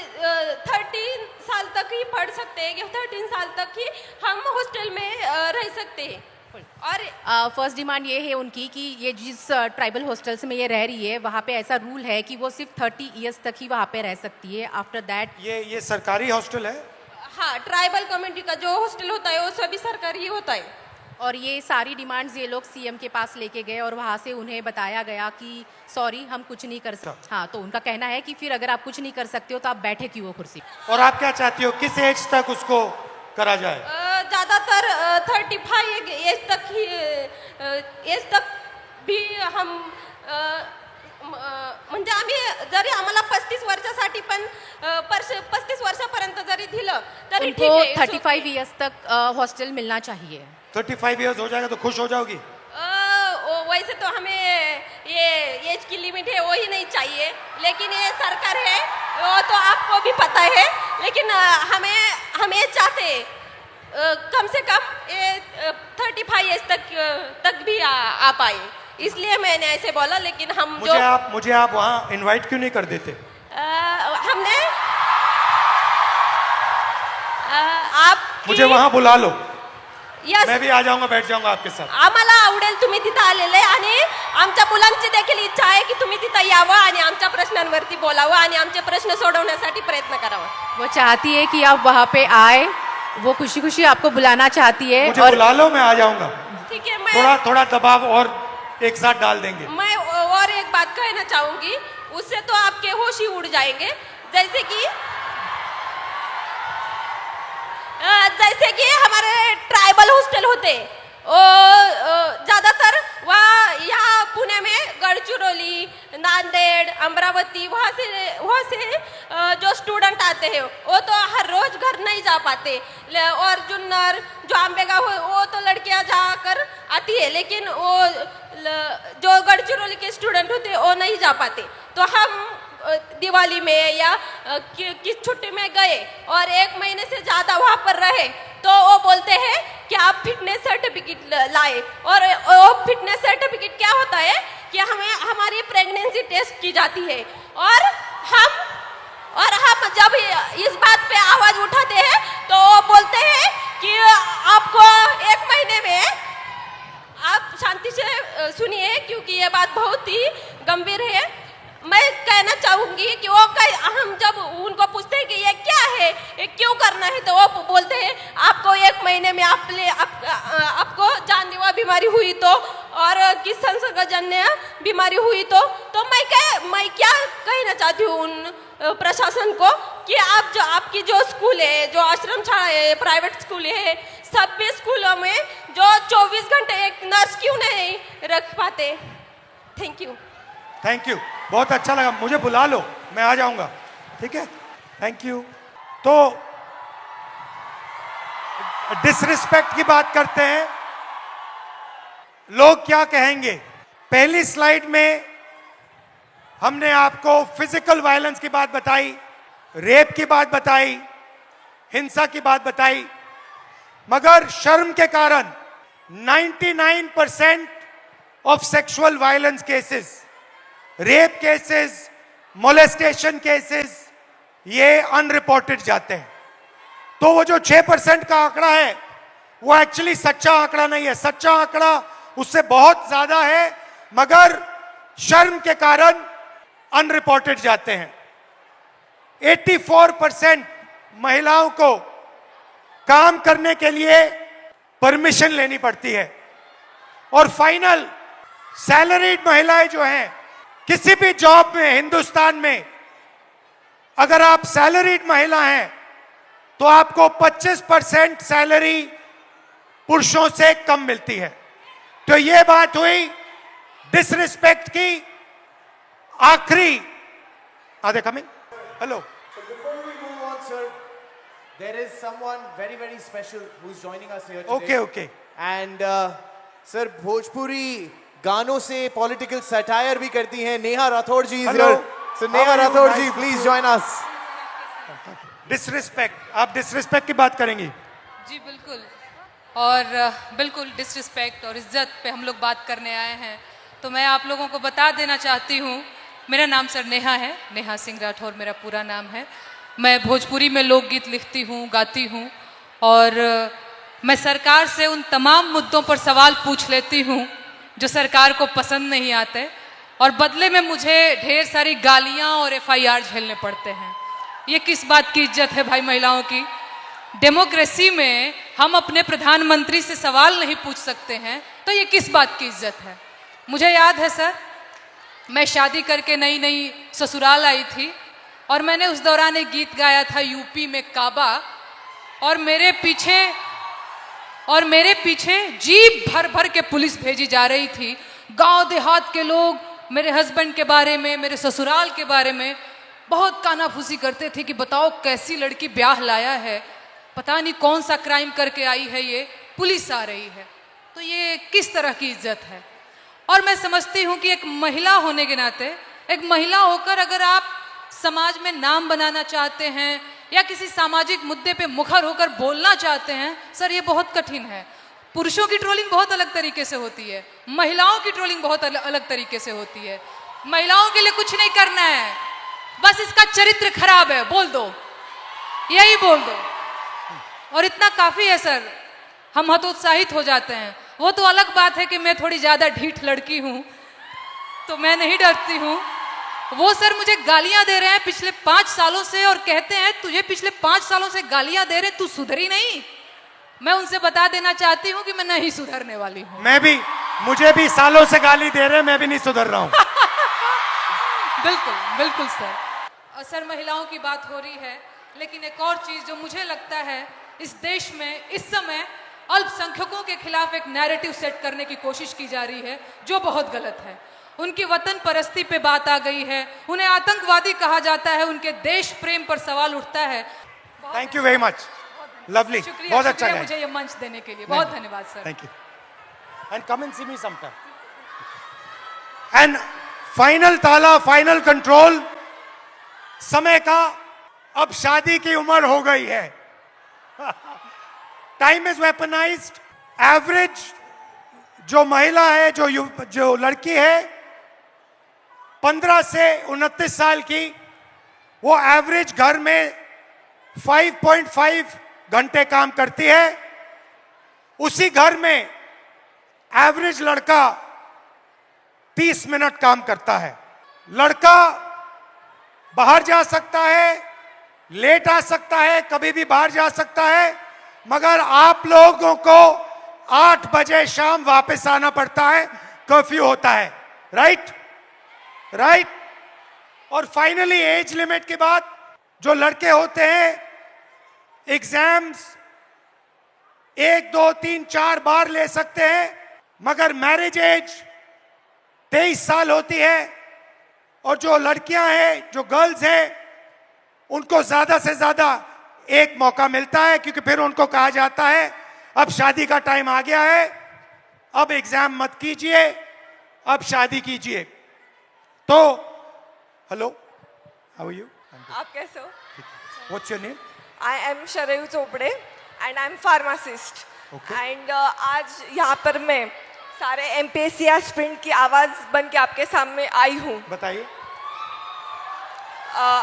13 साल तक ही पढ़ सकते हैं, 13 साल तक ही हम हॉस्टल में रह सकते हैं. और फर्स्ट डिमांड ये है उनकी कि ये जिस ट्राइबल हॉस्टल्स में ये रह रही है वहाँ पे ऐसा रूल है कि वो सिर्फ 30 ईयर्स तक ही वहाँ पे रह सकती है. आफ्टर दैट ये सरकारी हॉस्टल है? हाँ, ट्राइबल कम्युनिटी का जो हॉस्टल होता है वो सभी सरकारी ही होता है. और ये सारी डिमांड्स ये लोग सीएम के पास लेके गए और वहाँ से उन्हें बताया गया कि सॉरी हम कुछ नहीं कर सकते. हाँ, तो उनका कहना है कि फिर अगर आप कुछ नहीं कर सकते हो तो आप बैठे क्यों हो कुर्सी. और आप क्या चाहती हो, किस एज तक उसको करा जाए? ज़्यादातर 35 एज तक भी हम म्हणजे आम्ही जरी आम्हाला 35 वर्षासाठी पण 35 वर्षापर्यंत जरी दिलं तरी ठीक उनको आहे. 35 ईयर्स तक हॉस्टल मिलना चाहिए. 35 इयर्स हो जाएगा तो खुश हो जाओगी? वैसे तो हमें ये एज की लिमिट है वो ही नहीं चाहिए, लेकिन ये सरकार है वो तो आपको भी पता है. लेकिन हम ये चाहते हैं कम से कम ये 35 एज तक भी आ पाए, इसलिए मैंने ऐसे बोला. लेकिन हम मुझे आप वहाँ इनवाइट क्यों नहीं कर देते? हमने आप मुझे वहाँ बुला लो, यस, मैं भी आ जाऊंगा, बैठ जाऊंगा आपके साथ. आम्हाला आवडेल तुम्ही तिथं आलेले आणि आमच्या मुलांची देखील इच्छा आहे की तुम्ही तिथं यावं आणि आमच्या प्रश्नांवरती बोलावं आणि आमचे प्रश्न सोडवण्यासाठी प्रयत्न करावा. वो चाहती है कि आप वहाँ पे आए, वो खुशी खुशी आपको बुलाना चाहती है. मुझे और बुला लो, मैं आ जाऊंगा. ठीक है, मैं थोड़ा दबाव और एक साथ डाल देंगे। मैं और एक बात कहना चाहूंगी, उससे तो आपके होश ही उड़ जाएंगे। जैसे कि हमारे ट्राइबल हॉस्टल होते, ज़्यादातर वहाँ यहाँ पुणे में गढ़चिरौली, नांदेड़, अमरावती, वहाँ से जो स्टूडेंट आते हैं वो तो हर रोज घर नहीं जा पाते। और जुन्नर, जो आंबेगांव, वो तो लड़कियाँ जाकर आती है, लेकिन वो जो गढ़चिरौली के स्टूडेंट होते हैं वो नहीं जा पाते। तो हम दिवाली में या किस छुट्टी में गए और 1 महीने से ज़्यादा वहाँ पर रहे, तो वो बोलते हैं कि आप फिटनेस सर्टिफिकेट लाए। और वो फिटनेस सर्टिफिकेट क्या होता है कि हमारी प्रेगनेंसी टेस्ट की जाती है। और हम जब इस बात पे आवाज़ उठाते हैं तो वो बोलते हैं कि आपको 1 महीने में, आप शांति से सुनिए क्योंकि ये बात बहुत ही गंभीर है। मैं कहना चाहूंगी कि हम जब उनको पूछते हैं कि ये क्या है, ये क्यों करना है, तो वो बोलते हैं आपको 1 महीने में आपको जानलेवा बीमारी हुई तो, और किस संसर्गजन्य बीमारी हुई तो मैं क्या कहना चाहती हूँ उन प्रशासन को कि आपकी जो स्कूल है, जो आश्रम शाला है, प्राइवेट स्कूल है, सभी स्कूलों में जो 24 घंटे एक नर्स क्यों नहीं रख पाते। Thank you. थैंक यू, बहुत अच्छा लगा। मुझे बुला लो, मैं आ जाऊंगा, ठीक है। Thank you. तो डिसरिस्पेक्ट की बात करते हैं, लोग क्या कहेंगे। पहली स्लाइड में हमने आपको फिजिकल वायलेंस की बात बताई, रेप की बात बताई, हिंसा की बात बताई, मगर शर्म के कारण 99% of sexual violence cases, rape cases, molestation cases, ये अनरिपोर्टेड जाते हैं। तो वो जो 6% का आंकड़ा है वो एक्चुअली सच्चा आंकड़ा नहीं है। सच्चा आंकड़ा उससे बहुत ज्यादा है, मगर शर्म के कारण अनरिपोर्टेड जाते हैं। 84% महिलाओं को काम करने के लिए परमिशन लेनी पड़ती है। और फाइनल, सैलरीड महिलाएं जो हैं, किसी भी जॉब में हिंदुस्तान में अगर आप सैलरीड महिला हैं तो आपको 25% सैलरी पुरुषों से कम मिलती है। तो ये बात हुई डिसरिस्पेक्ट की। आखिरी, are they coming? Hello. Before we move on, sir, there is someone very, very special who is joining us here today. Okay, okay. And sir, Bhojpuri गानों से पॉलिटिकल सटायर भी करती हैं Neha Rathore ji. Hello. So Neha Rathore ji, please join us. Disrespect, आप disrespect की बात करेंगी? जी बिल्कुल, और बिल्कुल डिसरिस्पेक्ट और इज्जत पे हम लोग बात करने आए हैं। तो मैं आप लोगों को बता देना चाहती हूँ, मेरा नाम सर नेहा है, नेहा सिंह राठौर मेरा पूरा नाम है। मैं भोजपुरी में लोकगीत लिखती हूँ, गाती हूँ, और मैं सरकार से उन तमाम मुद्दों पर सवाल पूछ लेती हूँ जो सरकार को पसंद नहीं आते, और बदले में मुझे ढेर सारी गालियाँ और FIR झेलने पड़ते हैं। ये किस बात की इज्जत है भाई महिलाओं की? डेमोक्रेसी में हम अपने प्रधानमंत्री से सवाल नहीं पूछ सकते हैं, तो ये किस बात की इज्जत है? मुझे याद है सर, मैं शादी करके नई नई ससुराल आई थी, और मैंने उस दौरान एक गीत गाया था यूपी में काबा, और मेरे पीछे जीप भर भर के पुलिस भेजी जा रही थी। गांव देहात के लोग मेरे हस्बैंड के बारे में, मेरे ससुराल के बारे में बहुत कानाफूसी करते थे कि बताओ कैसी लड़की ब्याह लाया है, पता नहीं कौन सा क्राइम करके आई है, ये पुलिस आ रही है। तो ये किस तरह की इज्जत है? और मैं समझती हूँ कि एक महिला होने के नाते, एक महिला होकर अगर आप समाज में नाम बनाना चाहते हैं या किसी सामाजिक मुद्दे पे मुखर होकर बोलना चाहते हैं, सर ये बहुत कठिन है। पुरुषों की ट्रोलिंग बहुत अलग तरीके से होती है, महिलाओं की ट्रोलिंग बहुत अलग तरीके से होती है। महिलाओं के लिए कुछ नहीं करना है, बस इसका चरित्र खराब है बोल दो, यही बोल दो, और इतना काफी है सर। हम हतोत्साहित हो जाते हैं। वो तो अलग बात है कि मैं थोड़ी ज्यादा ढीठ लड़की हूं, तो मैं नहीं डरती हूं। वो सर मुझे गालियां दे रहे हैं पिछले 5 सालों से, और कहते हैं तुझे पिछले 5 सालों से गालियां दे रहे, तू सुधरी नहीं। मैं उनसे बता देना चाहती हूं कि मैं नहीं सुधरने वाली हूं। मैं भी मुझे भी सालों से गाली दे रहे हैं, मैं भी नहीं सुधर रहा हूं। बिल्कुल बिल्कुल सर। सर महिलाओं की बात हो रही है, लेकिन एक और चीज जो मुझे लगता है इस देश में इस समय अल्पसंख्यकों के खिलाफ एक नैरेटिव सेट करने की कोशिश की जा रही है जो बहुत गलत है। उनकी वतन परस्ती पे बात आ गई है, उन्हें आतंकवादी कहा जाता है, उनके देश प्रेम पर सवाल उठता है। Thank you very much, lovely, शुक्रिया, बहुत अच्छा शुक्रिया गाया। मुझे ये मंच देने के लिए, बहुत धन्यवाद sir. Thank you and come and see me sometime. And final ताला, फाइनल कंट्रोल, समय का अब शादी की उम्र हो गई है। Time is weaponised. एवरेज जो महिला है, जो लड़की है 15 से 29 साल की, वो एवरेज घर में 5.5 घंटे काम करती है। उसी घर में एवरेज लड़का 30 मिनट काम करता है। लड़का बाहर जा सकता है, लेट आ सकता है, कभी भी बाहर जा सकता है, मगर आप लोगों को 8 बजे शाम वापस आना पड़ता है, कर्फ्यू होता है। Right right. और फाइनली एज लिमिट के बाद जो लड़के होते हैं एग्जाम्स 1, 2, 3, 4 बार ले सकते हैं, मगर मैरिज एज 23 साल होती है। और जो लड़कियां हैं, जो गर्ल्स हैं, उनको ज्यादा से ज्यादा एक मौका मिलता है, क्योंकि फिर उनको कहा जाता है अब शादी का टाइम आ गया है, अब एग्जाम मत कीजिए, अब शादी कीजिए। तो हेलो, हाउ आर यू? आप कैसे हो? What's your name? I am Sharayu Chopde and I am pharmacist. एंड आज यहाँ पर मैं सारे एमपीएससी एस्पिरेंट की आवाज़ बन के आपके सामने आई हूँ। बताइए।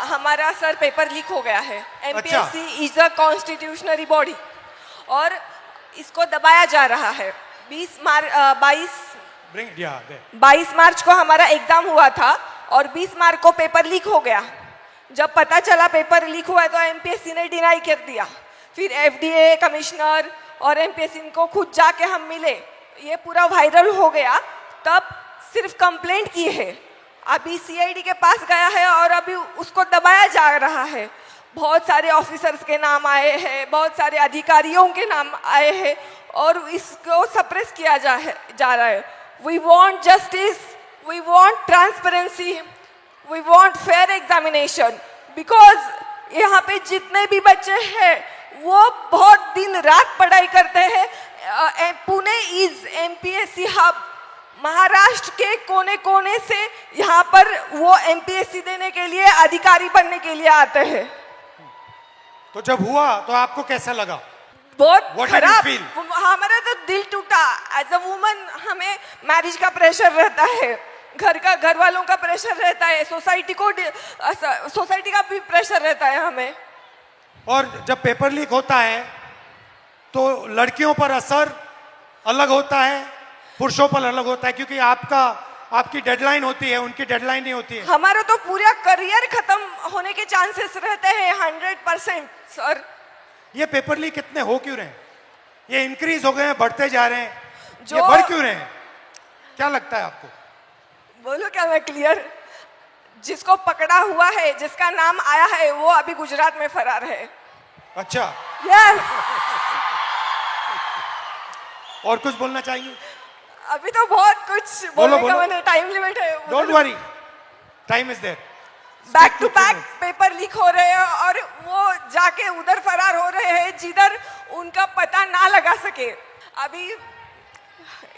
हमारा सर पेपर लीक हो गया है। एमपीएससी इज अ कॉन्स्टिट्यूशनरी बॉडी और इसको दबाया जा रहा है। 22 मार्च को हमारा एग्जाम हुआ था और 20 मार्च को पेपर लीक हो गया। जब पता चला पेपर लीक हुआ है तो एमपीएससी ने डिनाई कर दिया। फिर एफडीए कमिश्नर और एमपीएससी को खुद जाके हम मिले, ये पूरा वायरल हो गया। तब सिर्फ कंप्लेंट की है, अभी सीआईडी के पास गया है और अभी उसको दबाया जा रहा है। बहुत सारे ऑफिसर्स के नाम आए हैं, बहुत सारे अधिकारियों के नाम आए हैं और इसको सप्रेस किया जा रहा है। We want justice, we want transparency, we want fair examination, because यहाँ पे जितने भी बच्चे हैं वो बहुत दिन रात पढ़ाई करते हैं। Pune is MPSC hub. Maharashtra के कोने कोने से यहाँ पर वो एमपीएससी देने के लिए, अधिकारी बनने के लिए आते हैं। तो जब हुआ तो आपको कैसा लगा? बहुत खराब। हमारा तो दिल टूटा। एज अ वुमन हमें मैरिज का प्रेशर रहता है, घर वालों का प्रेशर रहता है, सोसाइटी का भी प्रेशर रहता है हमें। और जब पेपर लीक होता है तो लड़कियों पर असर अलग होता है, पुरुषों पर अलग होता है, क्योंकि आपकी डेडलाइन होती है, उनकी डेडलाइन नहीं होती है। हमारा तो पूरा करियर खत्म होने के चांसेस रहते हैं 100%। सर ये पेपर लीक कितने हो क्यों रहे हैं? ये इंक्रीज हो गए हैं, बढ़ते जा रहे हैं, ये बढ़ क्यों रहे हैं? क्या लगता है आपको? बोलो क्या मैं क्लियर? जिसको पकड़ा हुआ है, जिसका नाम आया है, वो अभी गुजरात में फरार है। अच्छा। यस। और कुछ बोलना चाहिए? अभी तो बहुत कुछ बोलने का मैंने, टाइम लिमिट है। Don't worry, time is there. Back to back paper leak हो रहे हैं और वो जाके उधर फरार हो रहे हैं जिधर उनका पता ना लगा सके। अभी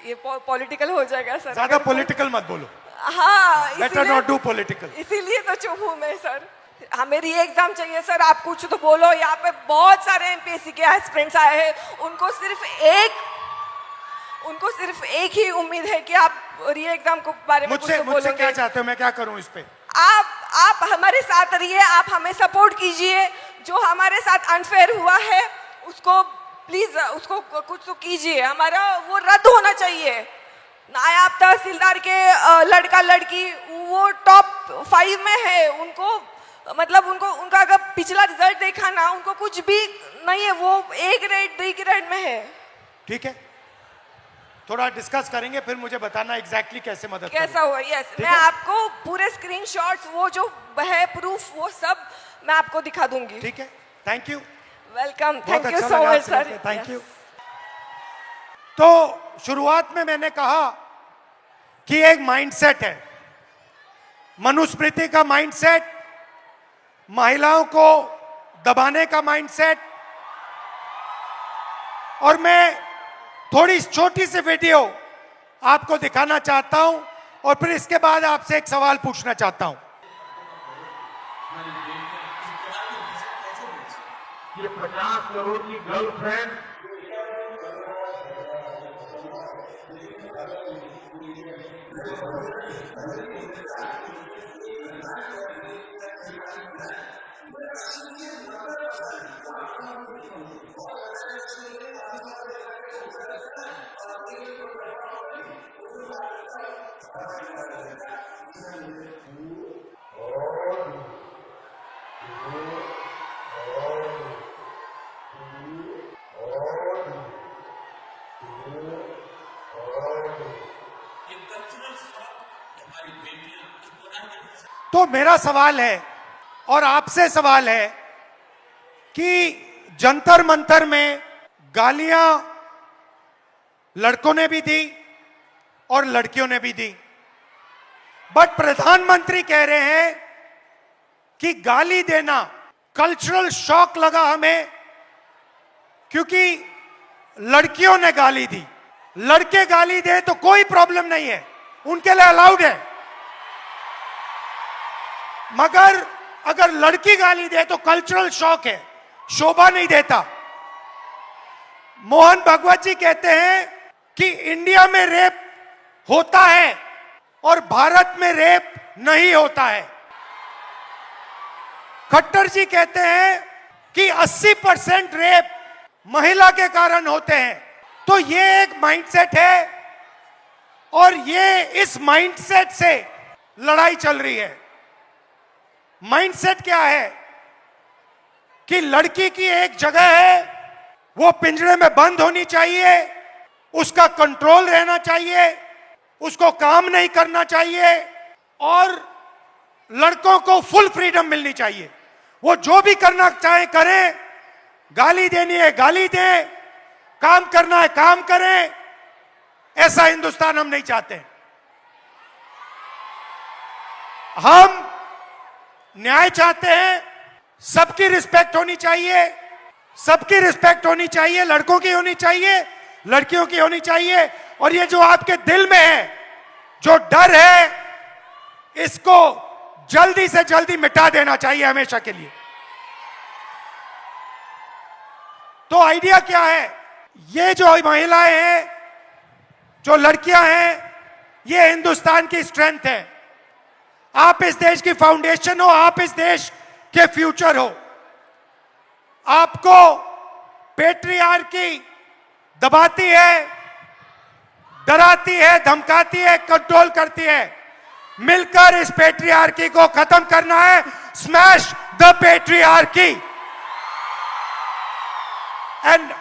ये पॉलिटिकल हो जाएगा सर। ज्यादा पॉलिटिकल मत बोलो। हाँ, बेटर नॉट डू पॉलिटिकल। इसीलिए तो चुप हूँ मैं सर। हमें री एग्जाम चाहिए सर, आप कुछ तो बोलो। यहाँ पे बहुत सारे एमपीएससी के एस्पिरेंट्स आए हैं, उनको सिर्फ एक ही उम्मीद है कि आप री एग्जाम के बारे में कुछ तो बोलोगे। मुझसे क्या चाहते हो? मैं क्या करूं इस पे? आप हमारे साथ रहिए, आप हमें सपोर्ट कीजिए। जो हमारे साथ अनफेयर हुआ है उसको प्लीज, उसको कुछ तो कीजिए। हमारा वो रद्द होना चाहिए। नायब तहसीलदार के लड़का लड़की वो टॉप 5 में है, उनका अगर पिछला रिजल्ट देखा ना, उनको कुछ भी नहीं है, वो A ग्रेड B ग्रेड में है। ठीक है, थोड़ा डिस्कस करेंगे, फिर मुझे बताना एग्जैक्टली कैसे मदद कैसा हुआ। यस, ठीक मैं है? आपको पूरे स्क्रीनशॉट्स वो जो है प्रूफ वो सब मैं आपको दिखा दूंगी। ठीक है, थैंक यू। वेलकम, बहुत थैंक यू अच्छा सो लगा मच आपसे सर। मिलकर, थैंक यू। तो शुरुआत में मैंने कहा कि एक माइंडसेट है, मनुस्मृति का माइंडसेट, महिलाओं को दबाने का माइंडसेट, और मैं थोड़ी छोटी सी वीडियो आपको दिखाना चाहता हूं और फिर इसके बाद आपसे एक सवाल पूछना चाहता हूं। ये 50 करोड़ की गर्लफ्रेंड तो मेरा सवाल है और आपसे सवाल है कि जंतर मंतर में गालियां लड़कों ने भी दी और लड़कियों ने भी दी, बट प्रधानमंत्री कह रहे हैं कि गाली देना कल्चरल शॉक लगा हमें क्योंकि लड़कियों ने गाली दी। लड़के गाली दे तो कोई प्रॉब्लम नहीं है, उनके लिए अलाउड है, मगर अगर लड़की गाली दे तो कल्चरल शॉक है, शोभा नहीं देता। मोहन भगवत जी कहते हैं कि इंडिया में रेप होता है और भारत में रेप नहीं होता है। खट्टर जी कहते हैं कि 80% रेप महिला के कारण होते हैं। तो ये एक माइंडसेट है और ये इस माइंडसेट से लड़ाई चल रही है। माइंडसेट क्या है कि लड़की की एक जगह है, वो पिंजरे में बंद होनी चाहिए, उसका कंट्रोल रहना चाहिए, उसको काम नहीं करना चाहिए और लड़कों को फुल फ्रीडम मिलनी चाहिए। वो जो भी करना चाहे करें, गाली देनी है गाली दें, काम करना है काम करें। ऐसा हिंदुस्तान हम नहीं चाहते। हम न्याय चाहते हैं, सबकी रिस्पेक्ट होनी चाहिए, सबकी रिस्पेक्ट होनी चाहिए, लड़कों की होनी चाहिए, लड़कियों की होनी चाहिए। और ये जो आपके दिल में है, जो डर है, इसको जल्दी से जल्दी मिटा देना चाहिए हमेशा के लिए। तो आइडिया क्या है? ये जो महिलाएं हैं, जो लड़कियां हैं, ये हिंदुस्तान की स्ट्रेंथ है। आप इस देश की फाउंडेशन हो, आप इस देश के फ्यूचर हो। आपको पेट्रियार्की दबाती है, डराती है, धमकाती है, कंट्रोल करती है। मिलकर इस पेट्रियार्की को खत्म करना है। Smash the patriarchy. And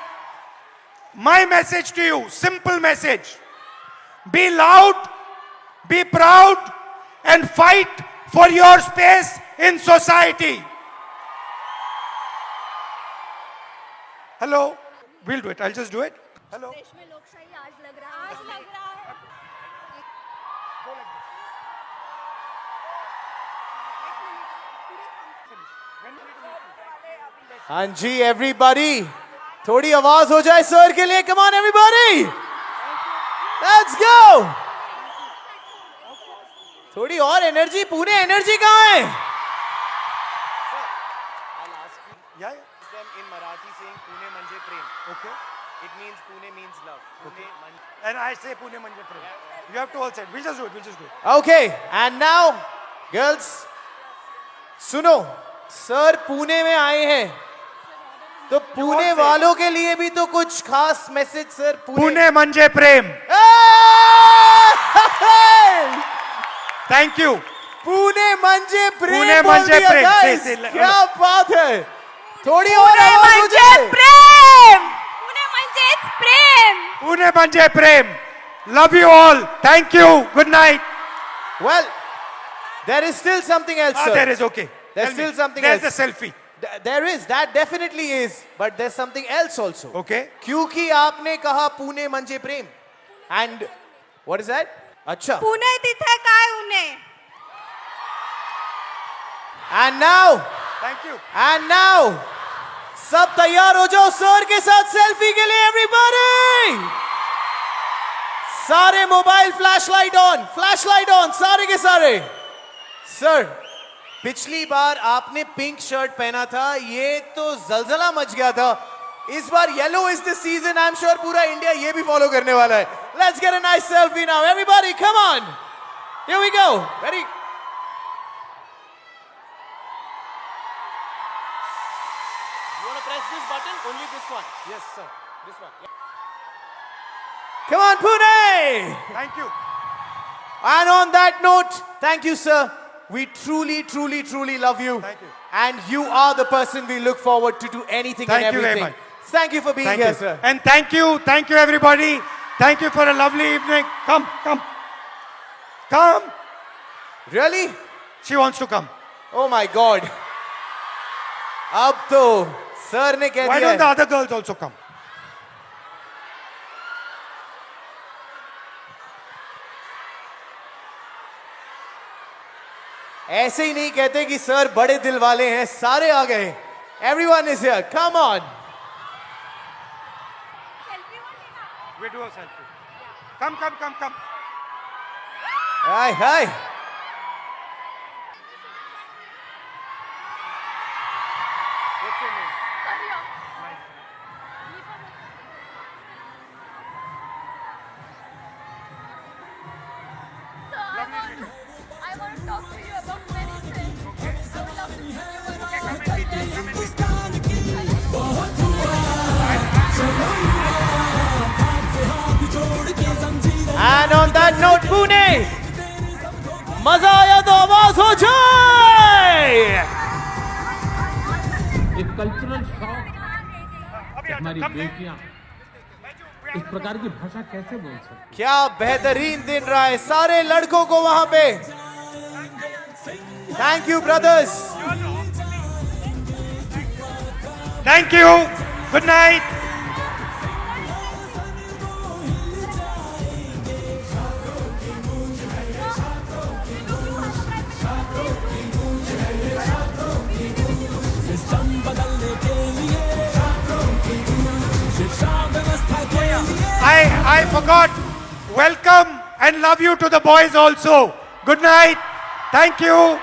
my message to you, simple message, be loud, be proud and fight for your space in society. Hello, we'll do it. I'll just do it. Hello. देश में लोकशाही आज लग रहा है। हाँ जी एवरीबॉडी, थोड़ी आवाज हो जाए सर के लिए। Come on everybody, let's go. थोड़ी और एनर्जी। पुणे एनर्जी कहाँ है? Yeah. In Marathi saying Pune manje prem. Okay. It means Pune means love. Pune manje. And I say Pune manje prem. You have to all say it. We'll just do it. We'll just do it. Okay, and now girls, सुनो, sir Pune में आए हैं तो पुणे वालों के लिए भी तो कुछ खास मैसेज सर। पुणे मanje prem. Thank you. पुणे मanje प्रेम। पुणे बोल मanje दिया प्रेम। guys। से- से- क्या बात है। थोड़ी और पुणे आवाज हो म्हणजे जाए। प्रेम, पुणे म्हणजेच प्रेम। पुणे मanje prem. Love you all. Thank you. Good night. Well, there is still something else, sir. There is okay. There's Tell me. still something There's else. the selfie. There is, that definitely is, but there's something else also. Okay. क्योंकि आपने कहा पुणे म्हणजे प्रेम, and what is that? अच्छा. पुणे तिथे काय उणे? And now, Thank you. and now, सब तैयार हो जाओ सर के साथ सेल्फी के लिए everybody. सारे मोबाइल फ्लैशलाइट ऑन, सारे के सारे. सर, पिछली बार आपने पिंक शर्ट पहना था, ये तो जलजला मच गया था. इस बार yellow is the season. I am sure पूरा इंडिया ये भी फॉलो करने वाला है. Let's get a nice selfie now everybody, come on. Here we go. Very You want to press this button? Only this one. Yes, sir. This one. Yeah. Come on, Pune! Thank you. And on that note, thank you, sir. We truly, truly, truly love you. Thank you. And you are the person we look forward to do anything Thank and you very everything. much. Thank you for being Thank here, you. sir. And thank you everybody. Thank you for a lovely evening. Come. Come. Really? She wants to come. Oh my God. अब तो sir ने कह Why दिया don't the है. other girls also come? ऐसे ही नहीं कहते कि सर बड़े दिल वाले हैं. सारे आ गए. Everyone is here. Come on. We do a selfie. Come. Hi. What's your name? I want to talk to you about many things. I would love to meet you. Come and meet me. And on that note, Pune, मजा आया तो आवाज हो जाए. एक cultural shock. हमारी बेटियां इस प्रकार की भाषा कैसे बोल सकती? क्या बेहतरीन दिन रहा है सारे लड़कों को वहां पे. Thank you brothers. Thank you. Good night. I forgot. Welcome and love you to the boys also. Good night. Thank you.